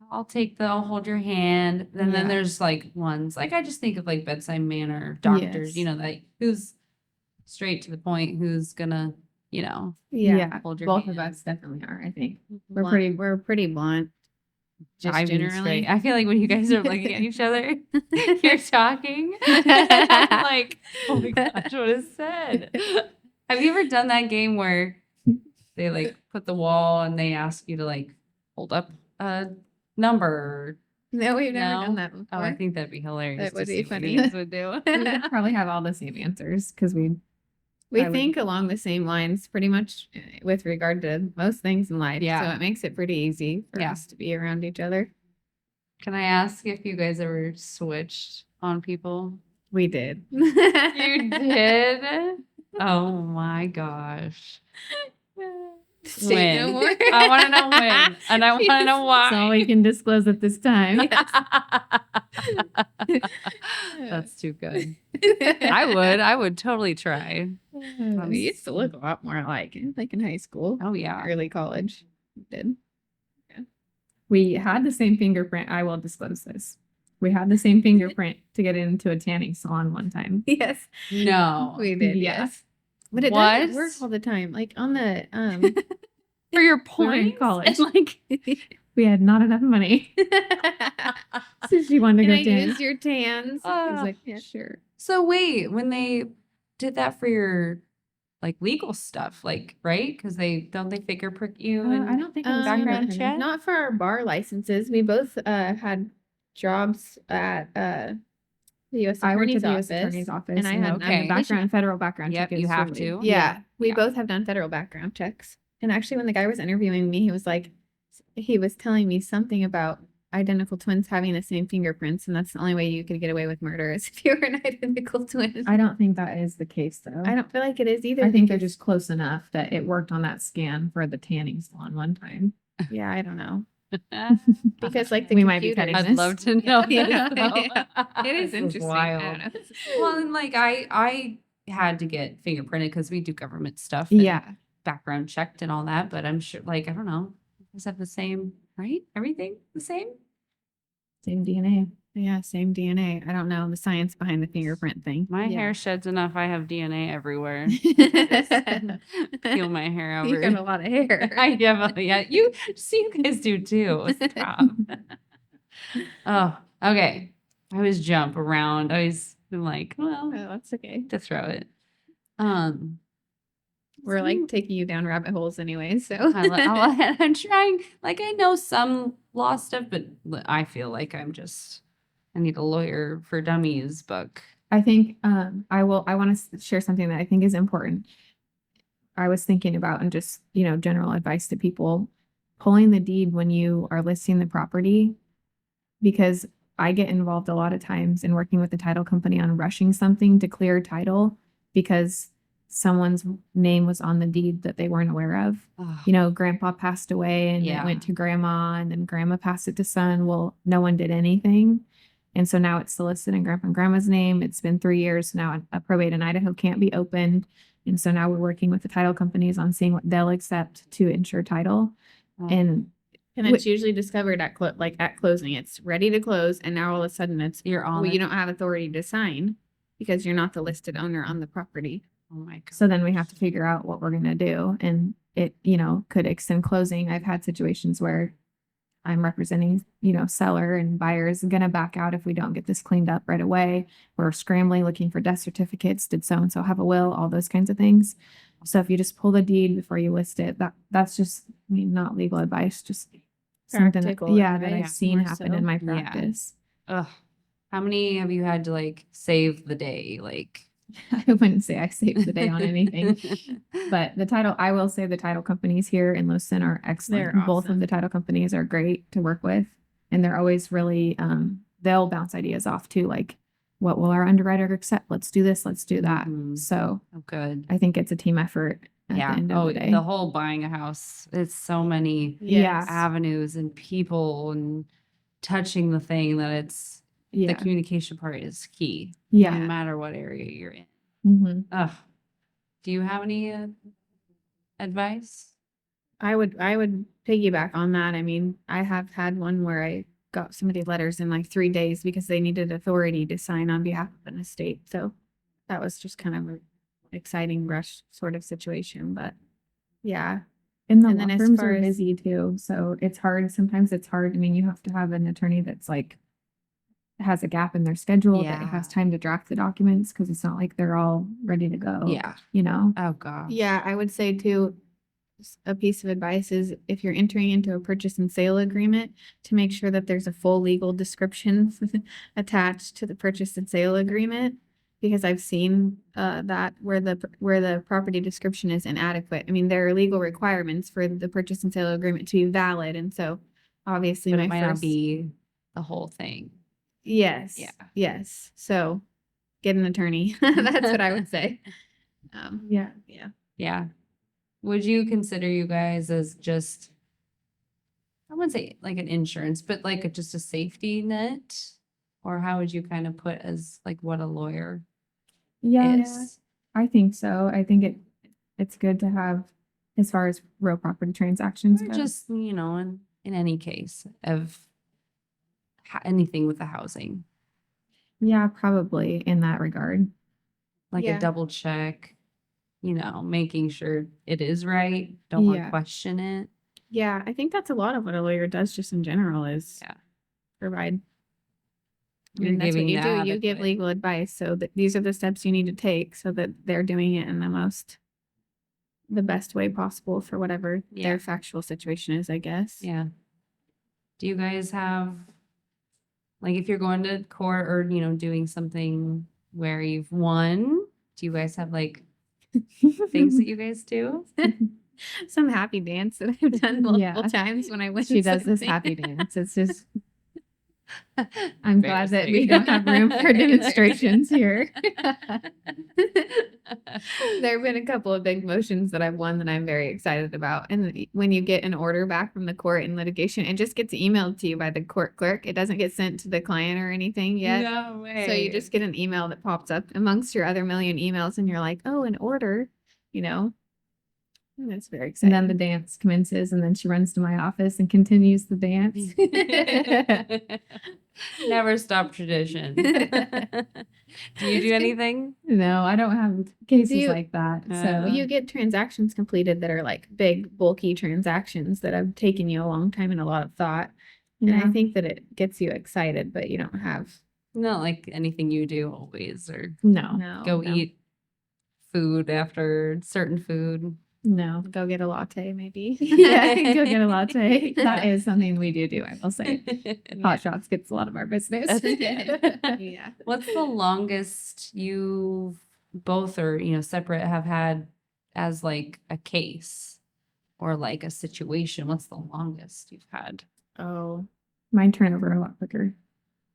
I'll hold your hand. And then Yeah. there's like ones like I just think of like bedside manner doctors, Yes. like who's straight to the point, who's gonna, Yeah. hold your Both hand. of us definitely are, I think. We're pretty blunt. Just I'm generally. straight. I feel like when you guys are looking at each other, you're talking. I'm like, oh my gosh, what is said? Have you ever done that game where they like put the wall and they ask you to like hold up a number? No, we've never No? done that before. Oh, I think that'd be hilarious. That would to be see what funny. you guys would do. We probably have all the same answers because we I would- think along the same lines pretty much with regard to most things in life. Yeah. So it makes it pretty easy for Yeah. us to be around each other. Can I ask if you guys ever switched on people? We did. You did? Oh my gosh. Say no When? more. I want to know when. And I want to know that's all why. we can disclose at this time. That's too good. I would totally try. We used to look a lot more alike, like in high school. Oh yeah. Early college. We did. We had the same fingerprint. I will disclose this. We had the same fingerprint to get into a tanning salon one time. Yes. No. We did, Yeah. yes. But it What? doesn't work all the time. Like on the For your We were in points? college. And, like We had not enough money. So she wanted to Can go I tan. use your tans? I was Ah. like, yeah, sure. So wait, when they did that for your like legal stuff, like right? Because they finger prick you and I don't think it was background fingerprinting. check? Not for our bar licenses. We both had jobs at the U.S. I worked Attorney's at the U.S. Office. Attorney's office, and I had Okay. the federal background Yep, check. you is have really- to. Yeah, we Yeah. both have done federal background checks. And actually, when the guy was interviewing me, he was telling me something about identical twins having the same fingerprints, and that's the only way you could get away with murder is if you were an identical twin. I don't think that is the case, though. I don't feel like it is either. I think they're because- just close enough that it worked on that scan for the tanning salon one time. Yeah, I don't know. Because like the We might be computers- cutting I'd this. love to know. Yeah, this, though. yeah. It is This interesting. I wild. don't know. Well, and like I had to get fingerprinted because we do government stuff. And Yeah. background checked and all that, but I'm sure, like, I don't know, you guys have the same, right? Everything the same? Same DNA. Yeah, same DNA. I don't know the science behind the fingerprint thing. My Yeah. hair sheds enough. I have DNA everywhere. Peel my hair over. You got a lot of hair. I definitely, yeah. You guys do too. Stop. Oh, okay. I always jump around. I always am like, well, Oh, that's okay. to throw it. We're like taking you down rabbit holes anyway, so I'm trying, like, I know some law stuff, but I feel like I need a lawyer for dummies book. I think I want to share something that I think is important. I was thinking about and just, general advice to people, pulling the deed when you are listing the property, because I get involved a lot of times in working with the title company on rushing something to clear title because someone's name was on the deed that they weren't aware of. Ugh. Grandpa passed away and Yeah. it went to grandma and then grandma passed it to son. Well, no one did anything. And so now it's listed in grandpa and grandma's name. It's been 3 years now. A probate in Idaho can't be opened. And so now we're working with the title companies on seeing what they'll accept to ensure title. Oh. And it's usually discovered at closing. It's ready to close, and now all of a sudden it's You're on well, it. you don't have authority to sign because you're not the listed owner on the property. Oh my God. so then we have to figure out what we're going to do. And it, could extend closing. I've had situations where I'm representing, seller and buyers going to back out if we don't get this cleaned up right away. We're scrambling, looking for death certificates. Did so-and-so have a will? All those kinds of things. So if you just pull the deed before you list it, that's just, not legal advice, just something that, Practical that advice, I've seen more happen so. in my Yeah. practice. Ugh. How many have you had to like save the day? Like, I wouldn't say I saved the day on anything. But I will say the title companies here in Lewiston are excellent. They're Both of awesome. the title companies are great to work with. And they're always really, they'll bounce ideas off too. Like, what will our underwriter accept? Let's do this. Let's do that. Mhm. So Oh, good. I think it's a team effort at Yeah. the end of Oh, the day. the whole buying a house. It's so many Yeah. avenues and people and touching the thing that it's the Yeah. communication part is key. No Yeah. matter what area you're in. Mhm. Ugh. Do you have any advice? I would piggyback on that. I mean, I have had one where I got somebody letters in like 3 days because they needed authority to sign on behalf of an estate. So that was just kind of an exciting rush sort of situation. But yeah. And the And then law as firms far are as- busy too. So it's hard. Sometimes it's hard. I mean, you have to have an attorney that's like has a gap in their schedule that Yeah. has time to draft the documents because it's not like they're all ready to go. Yeah. Oh God. Yeah, I would say too, a piece of advice is if you're entering into a purchase and sale agreement, to make sure that there's a full legal description attached to the purchase and sale agreement, because I've seen that where the property description is inadequate. I mean, there are legal requirements for the purchase and sale agreement to be valid, and so obviously But my it might not first be the whole thing. yes, Yeah. yes. So get an attorney. That's what I would say. yeah. Yeah. Yeah. Would you consider you guys as just, I wouldn't say like an insurance, but like just a safety net Or how would you kind of put as like what a lawyer Yes, is? I think so. I think it's good to have as far as real property transactions Or go. just, in any case of anything with the housing, Yeah, probably in that regard. like Yeah. a double check, making sure it is right. Don't want to Yeah. question it. Yeah, I think that's a lot of what a lawyer does just in general is Yeah. provide. I You're mean, that's what giving you do. the You give adequate- legal advice so that these are the steps you need to take so that they're doing it in the best way possible for whatever Yeah. their factual situation is, I guess. Yeah. Do you guys have, like, if you're going to court or, doing something where you've won, do you guys have like things that you guys do? Some happy dance that I've done multiple Yeah. times when I win. She does this something. happy dance. It's just, I'm glad that we Embarrassing. don't have room for demonstrations here. There have been a couple of big motions that I've won that I'm very excited about. And when you get an order back from the court in litigation, it just gets emailed to you by the court clerk. It doesn't get sent to the client or anything yet. No way. So you just get an email that pops up amongst your other million emails, and you're like, oh, an order, And it's very And exciting. then the dance commences, and then she runs to my office and continues the dance. Never stop tradition. Do you do anything? No, I don't have cases you- like that. So You get transactions completed that are like big, bulky transactions that have taken you a long time and a lot of thought. And I yeah. think that it gets you excited, but you don't have Not like anything you do always, or No. go no. eat food after certain food. No. Go get a latte, maybe. Yeah, go get a latte. That is something we do. I will say. Hot Shots gets a lot of our business. Yeah. What's the longest you both or separate have had as like a case or like a situation? What's the longest you've had? Oh, Mine turn over a lot quicker.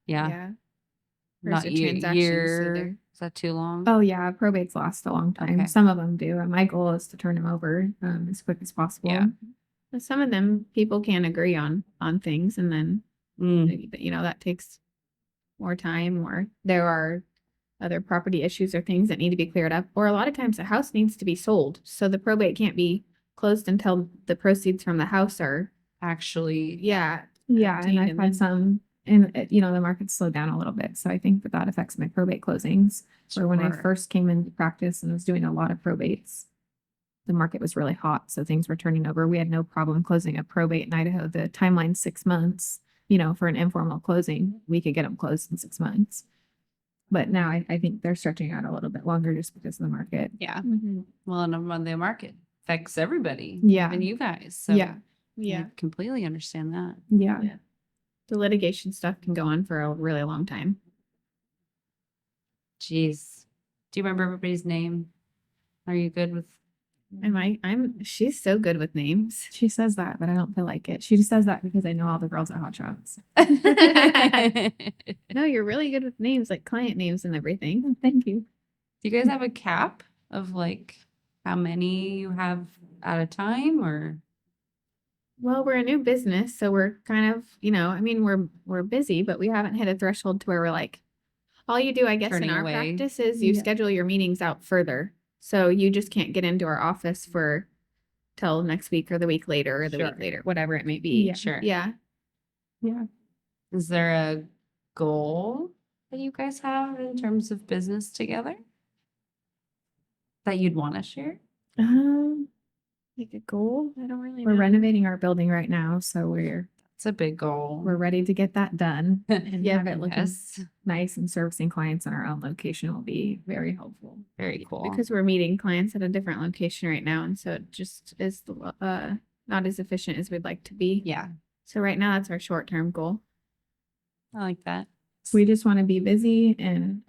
Yeah, yeah. not Versus transactions year. either. Is that too long? Oh yeah, probates last a long time. Okay. Some of them do. And my goal is to turn them over as quick as possible. Yeah. But some of them people can't agree on things, and then that takes more time. Or there are other property issues or things that need to be cleared up. Or a lot of times the house needs to be sold, so the probate can't be closed until the proceeds from the house are Actually, yeah. Yeah, and obtained, I've and had then- some, and the market's slowed down a little bit. So I think that affects my probate closings. Where when I Sure. first came into practice and was doing a lot of probates, the market was really hot. So things were turning over. We had no problem closing a probate in Idaho. The timeline's 6 months, for an informal closing, we could get them closed in 6 months. But now I think they're stretching out a little bit longer just because of the market. Yeah. Mhm. Well, and on the market affects everybody. Yeah. Even you guys. So Yeah. Yeah. I completely understand that. Yeah. Yeah. The litigation stuff can go on for a really long time. Jeez. Do you remember everybody's name? Are you good with? She's so good with names. She says that, but I don't feel like it. She just says that because I know all the girls at Hot Shots. No, you're really good with names, like client names and everything. Thank you. Do you guys have a cap of like how many you have at a time, or? Well, we're a new business, so we're kind of, we're busy, but we haven't hit a threshold to where we're like, all you do, I guess, Turning in our away. practice is you Yeah. schedule your meetings out further. So you just can't get into our office for till next week or the week later or the Sure. week later, whatever it may be. Yeah. Sure. Yeah. Yeah. Is there a goal that you guys have in terms of business together that you'd want to share? Like a goal? I don't really We're know. renovating our building right now, so we're It's a big goal. ready to get that done and Yeah, have it looking Yes. nice, and servicing clients in our own location will be very helpful. Very cool. Because we're meeting clients at a different location right now, and so it just is not as efficient as we'd like to be. Yeah, So right now that's our short-term goal. I like that. We just want to be busy and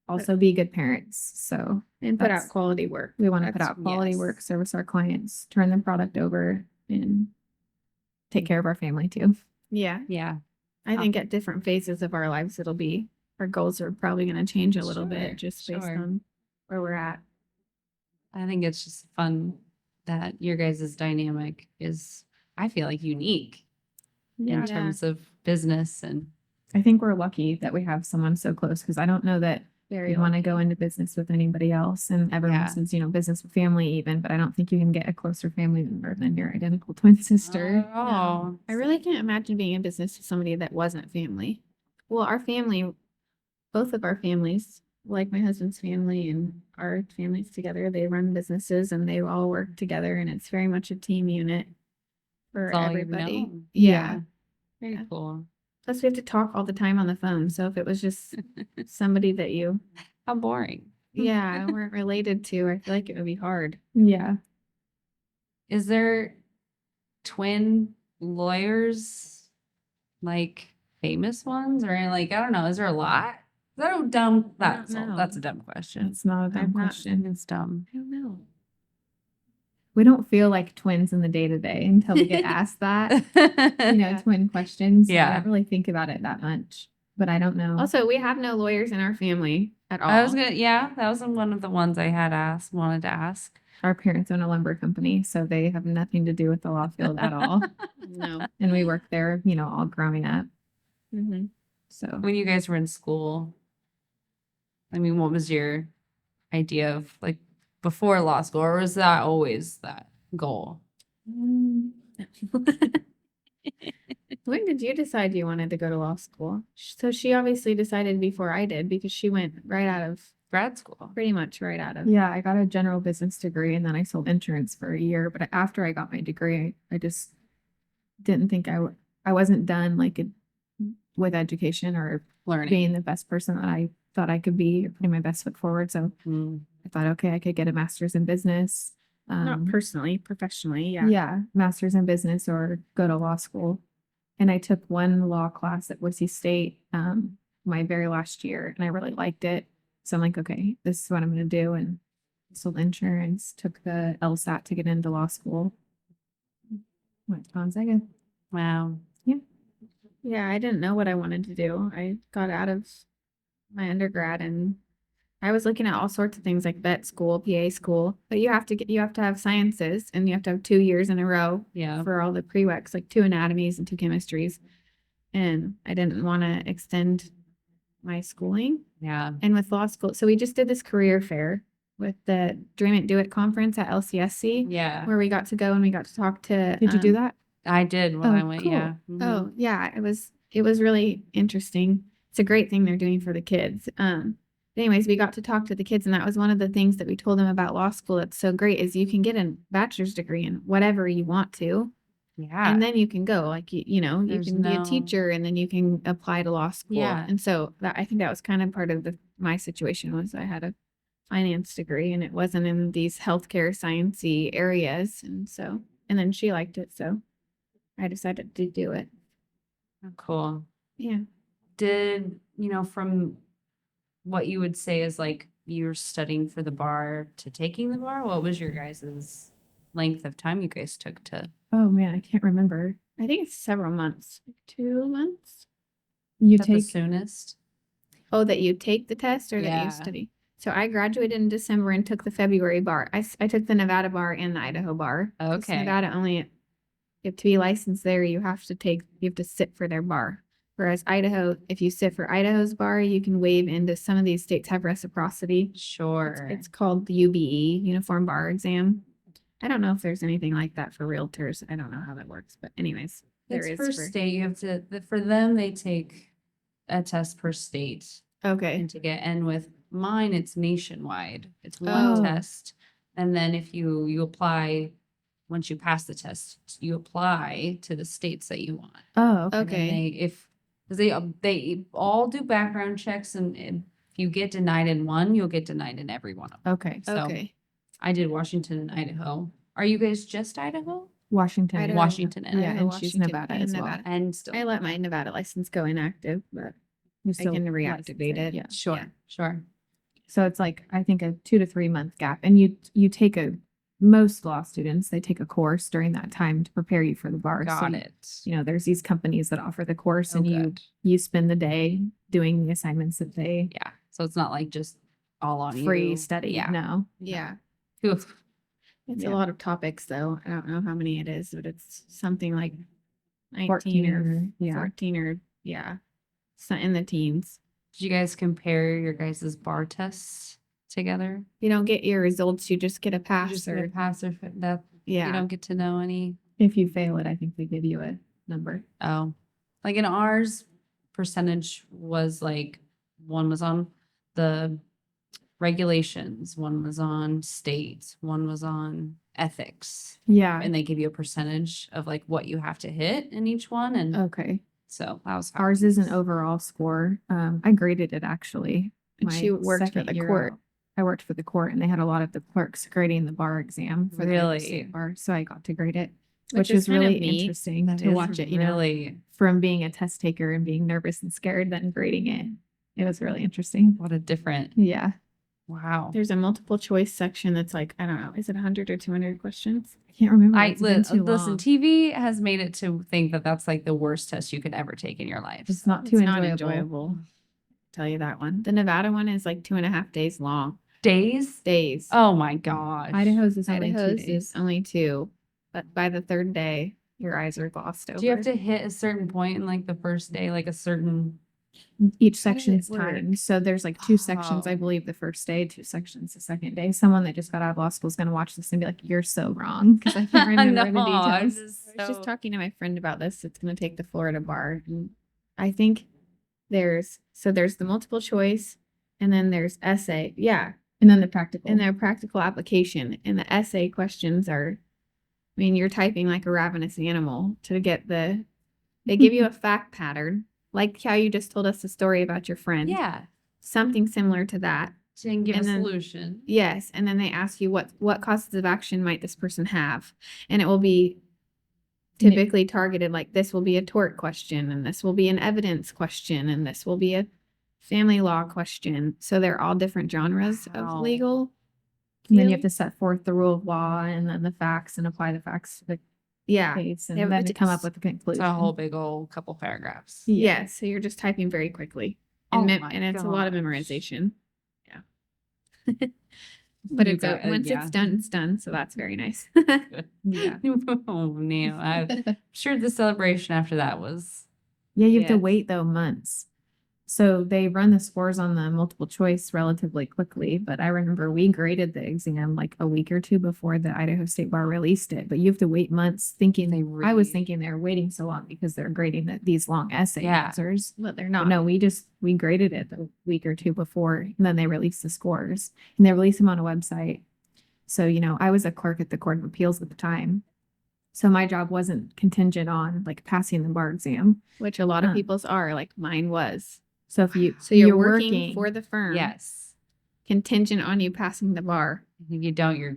also be good parents. So And put That's- out quality work. we want to put That's- out quality yes. work, service our clients, turn the product over, and take care of our family too. Yeah. Yeah. I think at different phases of our lives, our goals are probably going to change a little Sure, bit just based sure. on where we're at. I think it's just fun that your guys' dynamic is, I feel like, unique in terms of business and I think we're lucky that we have someone so close because I don't know that Very you want to lucky. go into business with anybody else. And everyone Yeah. says, business with family even, but I don't think you can get a closer family member than your identical twin sister. Oh, I really can't imagine being in business with somebody that wasn't family. Well, our family, both of our families, like my husband's family and our families together, they run businesses and they all work together, and it's very much a team unit for That's all you've everybody. known. Yeah. very Yeah. cool. Plus, we have to talk all the time on the phone. So if it was just somebody that you, How boring. weren't related to, I feel like it would be hard. Yeah. Is there twin lawyers, like famous ones, or like I don't know? Is there a lot? Is that a dumb? don't know. That's a dumb question. It's not a dumb I've not- question. It's dumb. I don't know. We don't feel like twins in the day to day until we get asked that, Yeah. twin questions. Yeah. I don't really think about it that much, but I don't know. Also, we have no lawyers in our family at all. I was gonna. Yeah, that was one of the ones I wanted to ask. Our parents own a lumber company, so they have nothing to do with the law field at all. No. And we worked there, all growing up. Mm-hmm. So When you guys were in school, I mean, what was your idea of like before law school, or was that always that goal? When did you decide you wanted to go to law school? So she obviously decided before I did because she went right out of, Grad school. pretty much right out of. yeah, I got a general business degree and then I sold insurance for a year. But after I got my degree, I just didn't think I wasn't done with education or Learning. being the best person that I thought I could be, or putting my best foot forward. So Mm. I thought, okay, I could get a master's in business. Not personally, professionally. Yeah. Yeah, master's in business or go to law school. And I took one law class at Boise State my very last year, and I really liked it. So I'm like, okay, this is what I'm going to do. And sold insurance, took the LSAT to get into law school. Went to Gonzaga. Wow. Yeah. I didn't know what I wanted to do. I got out of my undergrad and I was looking at all sorts of things like vet school, PA school, but you have to have sciences and you have to have 2 years in a row Yeah. for all the prereqs, like 2 anatomies and 2 chemistries. And I didn't want to extend my schooling. Yeah. And with law school, so we just did this career fair with the Dream It, Do It conference at LCSC, Yeah. where we got to go and we got to talk to. Did you do that? I did when Oh, I went. cool. Yeah. Mhm. Oh, yeah, it was really interesting. It's a great thing they're doing for the kids. Anyways, we got to talk to the kids, and that was one of the things that we told them about law school. That's so great is you can get a bachelor's degree in whatever you want to, Yeah. and then you can go like you There's can be a no- teacher, and then you can apply to law school. Yeah. And so I think that was kind of part of my situation was I had a finance degree, and it wasn't in these healthcare sciencey areas, and then she liked it, so I decided to do it. Oh, cool. Yeah. Did from what you would say is like you're studying for the bar to taking the bar? What was your guys's length of time you guys took to? Oh man, I can't remember. I think it's several months, like 2 months. You Is that the take soonest? Oh, that you take the test or that Yeah. you study? So I graduated in December and took the February bar. I took the Nevada bar and the Idaho bar. 'Cause Okay. Nevada only, you have to be licensed there. You have to sit for their bar. Whereas Idaho, if you sit for Idaho's bar, you can waive into some of these states have reciprocity. Sure. It's called the UBE, Uniform Bar Exam. I don't know if there's anything like that for realtors. I don't know how that works, but anyways, there It's is per state. You have to. For them, they take a test per state Okay. and to get. And with mine, it's nationwide. It's one Oh. test, and then if you apply, once you pass the test, you apply to the states that you want. Oh, okay. And then they all do background checks, and if you get denied in one, you'll get denied in every one of them. Okay. So Okay. I did Washington and Idaho. Are you guys just Idaho? Washington. Idaho. Washington and Yeah, Idaho, and she's Washington, Nevada and as well. Nevada. and still I let my Nevada license go inactive, but You I still can license reactivate it. Yeah. sure, Yeah. sure. So it's like I think a 2 to 3 month gap, and you take most law students they take a course during that time to prepare you for the bar. Got So it. there's these companies that offer the course, Oh, and good. you spend the day doing the assignments that they Yeah. So it's not like just all on free you. study. Yeah. No. yeah. Oof. It's Yeah. a lot of topics though. I don't know how many it is, but it's something like 19 14 or or- yeah. 14 or yeah. in the teens. Did you guys compare your guys' bar tests together? You don't get your results, you just get a You pass. just get a pass or that you don't get to know any. If you fail it, I think they give you a number. Oh, like in ours, percentage was like one was on the regulations, one was on state, one was on ethics, Yeah. and they give you a percentage of like what you have to hit in each one, and Okay. so that was Ours is an overall score. I graded it actually. And she worked for second the year court. out. I worked for the court, and they had a lot of the clerks grading the bar exam for the Really? state bar, so I got to grade it, Which which is is kind of really neat. interesting That to is watch it. really From being a test taker and being nervous and scared, then grading it. It was really interesting. what a different. Yeah, Wow. There's a multiple choice section that's like, I don't know, is it 100 or 200 questions? I can't remember. I It's been too listen. long. TV has made it to think that that's like the worst test you could ever take in your life. It's not too enjoyable. Tell you that one. The Nevada one is like 2.5 days long. Days. Oh my gosh. Idaho's is only 2 Idaho's days. is only 2, but by the third day, your eyes are glossed over. Do you have to hit a certain point in like the first day, like a certain? Each How does it section's work? timed. So there's like 2 sections, I Oh. believe, the first day, 2 sections the second day. Someone that just got out of law school is going to watch this and be like, "You're so wrong," because I can't remember the I'm details. just I was just so- talking to my friend about this. It's going to take the Florida bar. And I think there's the multiple choice and then there's essay. Yeah. And then the practical. And their practical application. And the essay questions are, I mean, you're typing like a ravenous animal to get they give you a fact pattern, like how you just told us the story about your friend. Yeah. Something similar to that. To give And a then- solution. Yes. And then they ask you what causes of action might this person have? And it will be typically targeted like this will be a tort question, and this will be an evidence question, and this will be a family law question. So they're all different genres Wow. of legal. And then you have field. to set forth the rule of law and then the facts and apply the facts to the Yeah. case and Yeah, then but to come up it's- with a conclusion. It's a whole big old couple paragraphs. Yeah. Yes. So you're just typing very quickly. Oh And, my and it's a lot of gosh. memorization. Yeah. But You it's got- once yeah. it's done, it's done. So that's very nice. Yeah. Oh no. I'm sure the celebration after that was. Yeah, you have to Yes. wait though months. So they run the scores on the multiple choice relatively quickly, but I remember we graded the exam like a week or 2 before the Idaho State Bar released it. But you have to wait months thinking They I was really- thinking they were waiting so long because they're grading these long essay Yeah. answers. But they're But not. no, we graded it a week or 2 before, and then they released the scores. And they release them on a website. So, I was a clerk at the Court of Appeals at the time. So my job wasn't contingent on like passing the bar exam. Which a lot of Huh. people's are, like mine was. So if you So you're working for the firm. Yes. Contingent on you passing the bar. If you don't, you're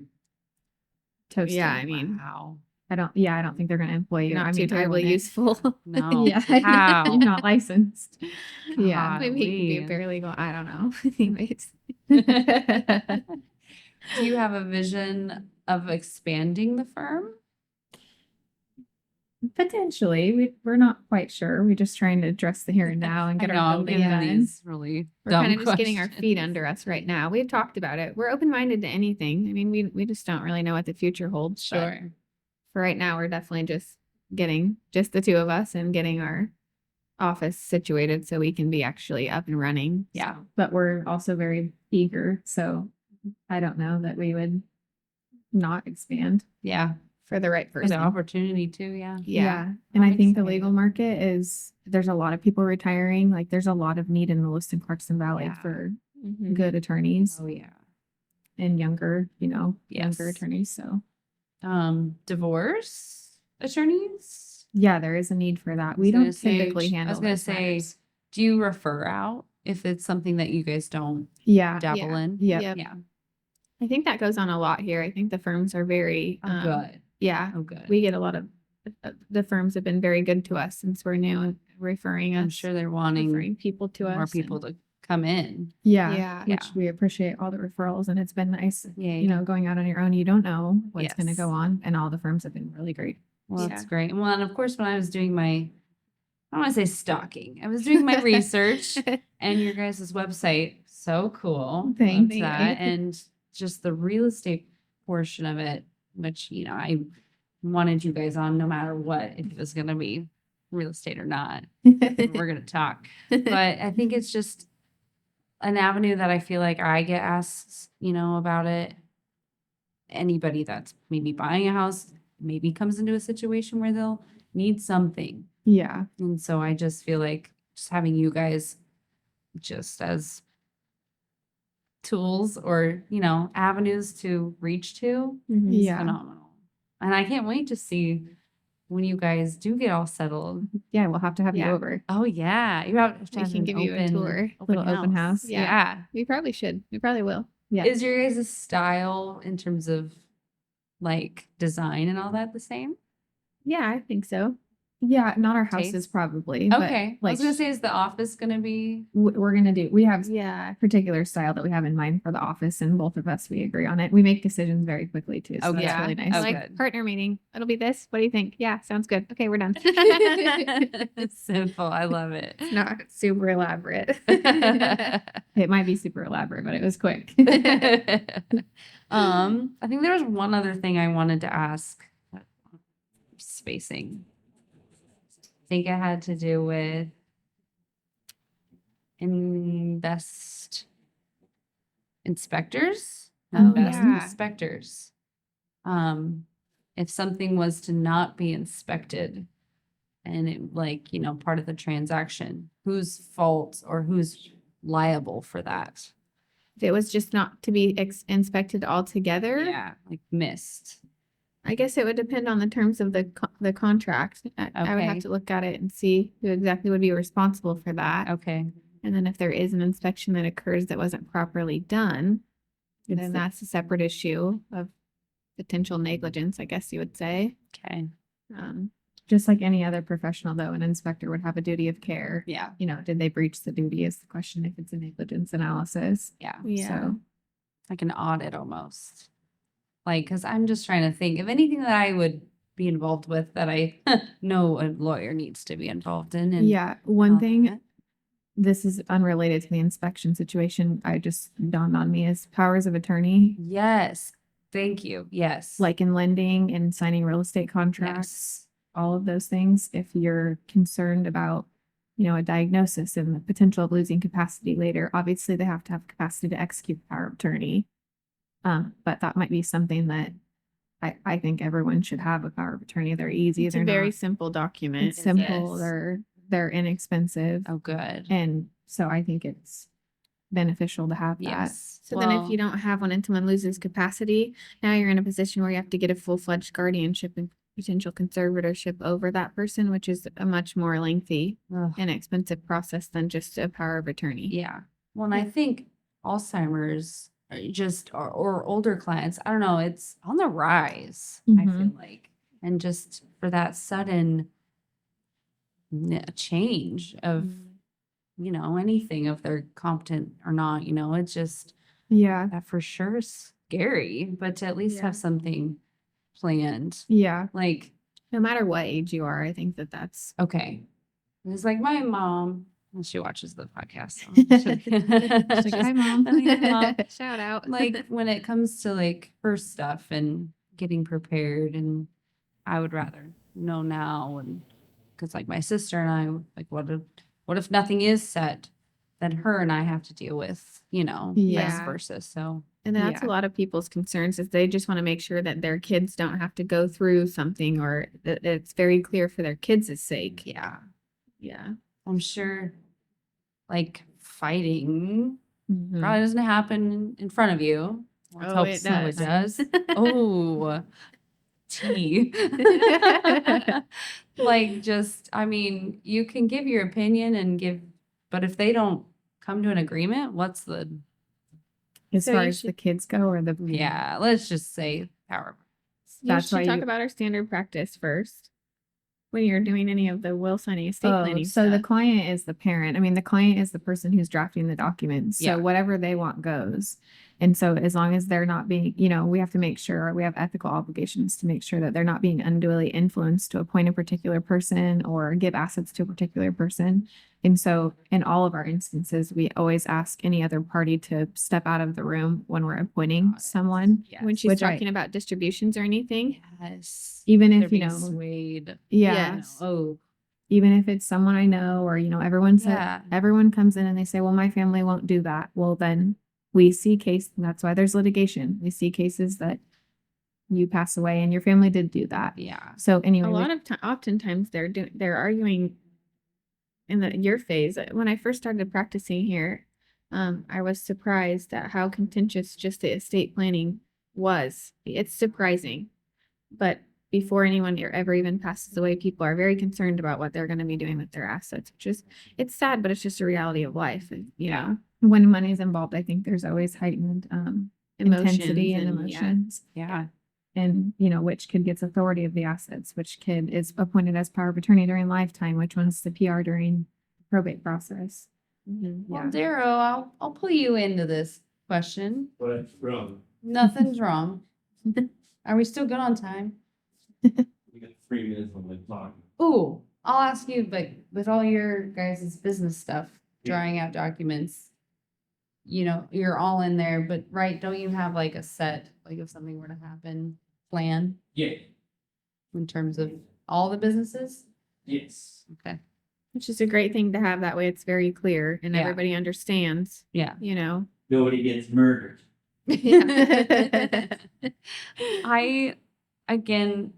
toasted. Yeah, I mean, wow. I don't think they're going to employ you. not I too mean, I terribly wouldn't. useful. No. Yeah. How? You're not licensed. Yeah, maybe you Golly. could be a paralegal. I don't know. Anyways, Do you have a vision of expanding the firm? Potentially. We're not quite sure. We're just trying to address the here and now and get I know, our I'm building giving done. these really we're dumb kind of just getting our feet questions. under us right now. We've talked about it. We're open minded to anything. I mean, we just don't really know what the future holds. but Sure. For right now, we're definitely just getting just the 2 of us and getting our office situated so we can be actually up and running. Yeah. But we're also very eager. So I don't know that we would not expand. Yeah. For the right For person. the opportunity too. Yeah. Yeah. And I'm I think the excited. legal market there's a lot of people retiring. Like there's a lot of need in the Lewiston Clarkson Valley Yeah. for Mhm. good attorneys Oh yeah. and younger, Yes. younger attorneys. So Divorce attorneys? yeah, there is a need for that. I We was gonna don't say- typically handle I was gonna those say, matters. do you refer out if it's something that you guys don't Yeah. dabble in? Yeah. Yep. Yeah. I think that goes on a lot here. I think the firms are very Oh, good. Yeah. Oh, good. We get a lot of the firms have been very good to us since we're new and referring us. I'm sure they're wanting referring people to more us. people to come in. Yeah. Yeah. Which we appreciate all the referrals, and it's been nice, Yeah. going out on your own. You don't know what's going to Yes. go on, and all the firms have been really great. Well, that's Yeah. great. Well, and of course, when I was doing I don't want to say stalking. I was doing my research, and your guys' website, so cool. Thank Loved you. that. And just the real estate portion of it, which, I wanted you guys on no matter what, if it was going to be real estate or not. We're going to talk. But I think it's just an avenue that I feel like I get asked, about it. Anybody that's maybe buying a house maybe comes into a situation where they'll need something. Yeah. And so I just feel like just having you guys just as tools or, avenues to reach to is Yeah. phenomenal. And I can't wait to see when you guys do get all settled. Yeah, we'll have to have you Yeah. over. Oh yeah. You have to We have can an give you a tour. Little open house. Yeah. We probably should. We probably will. Yeah. Is your guys' style in terms of like design and all that the same? Yeah, I think so. Yeah, not our houses Taste? probably. But Okay. I like was gonna say, is the office gonna be we have Yeah. a particular style that we have in mind for the office, and both of us, we agree on it. We make decisions very quickly too. So Oh, that's yeah. really nice. Oh, Like good. partner meeting. It'll be this. What do you think? Yeah, sounds good. Okay, we're done. simple? I love it. It's not super elaborate. It might be super elaborate, but it was quick. I think there was one other thing I wanted to ask. Spacing. I think it had to do with inspectors. Oh, Invest yeah. inspectors. If something was to not be inspected and it part of the transaction, whose fault or who's liable for that? If it was just not to be inspected altogether, Yeah, like missed. I guess it would depend on the terms of the contract. I would have Okay. to look at it and see who exactly would be responsible for that. Okay. And then if there is an inspection that occurs that wasn't properly done, then that's a separate issue of potential negligence, I guess you would say. Okay. Just like any other professional, though, an inspector would have a duty of care. Yeah. Did they breach the duty is the question if it's a negligence analysis. Yeah. So Like an audit almost. Like, because I'm just trying to think of anything that I would be involved with that I know a lawyer needs to be involved in. And yeah, one all thing, that. this is unrelated to the inspection situation, I just dawned on me, is powers of attorney. Yes. Thank you. Yes. Like in lending and signing real estate contracts, all of those things. If you're concerned about, a diagnosis and the potential of losing capacity later, obviously they have to have capacity to execute the power of attorney. But that might be something that I think everyone should have a power of attorney. They're easy. It's They're a very not, simple document. it's simple. Yes. They're inexpensive. Oh, good. And so I think it's beneficial to have that. Yes. So then if you don't have one and someone loses capacity, now you're in a position where you have to get a full-fledged guardianship and potential conservatorship over that person, which is a much more lengthy Ugh. and expensive process than just a power of attorney. Yeah. Well, and I think Alzheimer's or older clients, I don't know, it's on the rise, I feel like. And just for that sudden change of, anything, if they're competent or not, it's just that for sure is scary, but to at least Yeah. have something planned. Yeah. Like, No matter what age you are, I think that's okay. It's like my mom, and she watches the podcast. So She's like, "Hi, Mom." Hi, Mom. shout out. Like when it comes to like her stuff and getting prepared, and I would rather know now, and because like my sister and I, like what if nothing is set, then her and I have to deal with, vice Yeah. versa. So And that's a lot of people's concerns is they just want to make sure that their kids don't have to go through something or that it's very clear for their kids' sake. yeah, Yeah. I'm sure like fighting Mhm. probably doesn't happen in front of you. Let's Oh, hope it so it does. does. Oh, tea. Like just, I mean, you can give your opinion but if they don't come to an agreement, what's the, As So far you as the should- kids go or the yeah, let's just say power. That's You why should talk you- about our standard practice first when you're doing any of the will signing, estate Oh, planning so the stuff. client is the parent. I mean, the client is the person who's drafting the documents. So Yeah. whatever they want goes. And so as long as they're not being, we have to make sure we have ethical obligations to make sure that they're not being unduly influenced to appoint a particular person or give assets to a particular person. And so in all of our instances, we always ask any other party to step out of the room when we're appointing someone. Yes. When she's Which I- talking about distributions or anything. Yes. Even They're if, being swayed. yeah. Yes. Oh, even if it's someone I know, or, everyone said, Yeah. everyone comes in and they say, well, my family won't do that. Well, then we see that's why there's litigation. We see cases that you pass away and your family did do that. Yeah. So anyway, A lot of oftentimes they're arguing in your phase. When I first started practicing here, I was surprised at how contentious just the estate planning was. It's surprising, but before anyone ever even passes away, people are very concerned about what they're going to be doing with their assets. It's sad, but it's just a reality of life. Yeah. When money's involved, I think there's always heightened intensity and emotions. Yeah. And, which kid gets authority of the assets, which kid is appointed as power of attorney during lifetime, which one's the PR during the probate process. Well, Darrow, I'll pull you into this question. What's wrong? Nothing's wrong. Are we still good on time? We got 3 minutes on the clock. Ooh, I'll ask you, but with all your guys' business stuff, drawing out documents, you're all in there, but don't you have like a set, like if something were to happen, plan Yeah. in terms of all the businesses? Yes. Okay. Which is a great thing to have. That way it's very clear and Yeah. everybody understands, Yeah. Nobody gets murdered. I, again,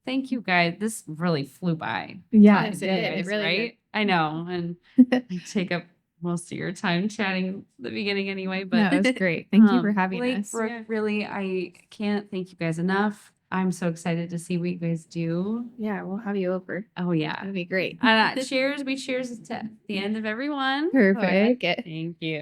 thank you guys. This really flew by. Yeah, Yes, it did. It really did. right? I know. And I take up most of your time chatting at the beginning anyway, but no, it was great. Thank you for having Blake, us. Brooke, really, I can't thank you guys enough. I'm so excited to see what you guys do. Yeah, we'll have you over. Oh yeah. That'd be great. Cheers. We cheers to the end of everyone. Perfect. Thank you.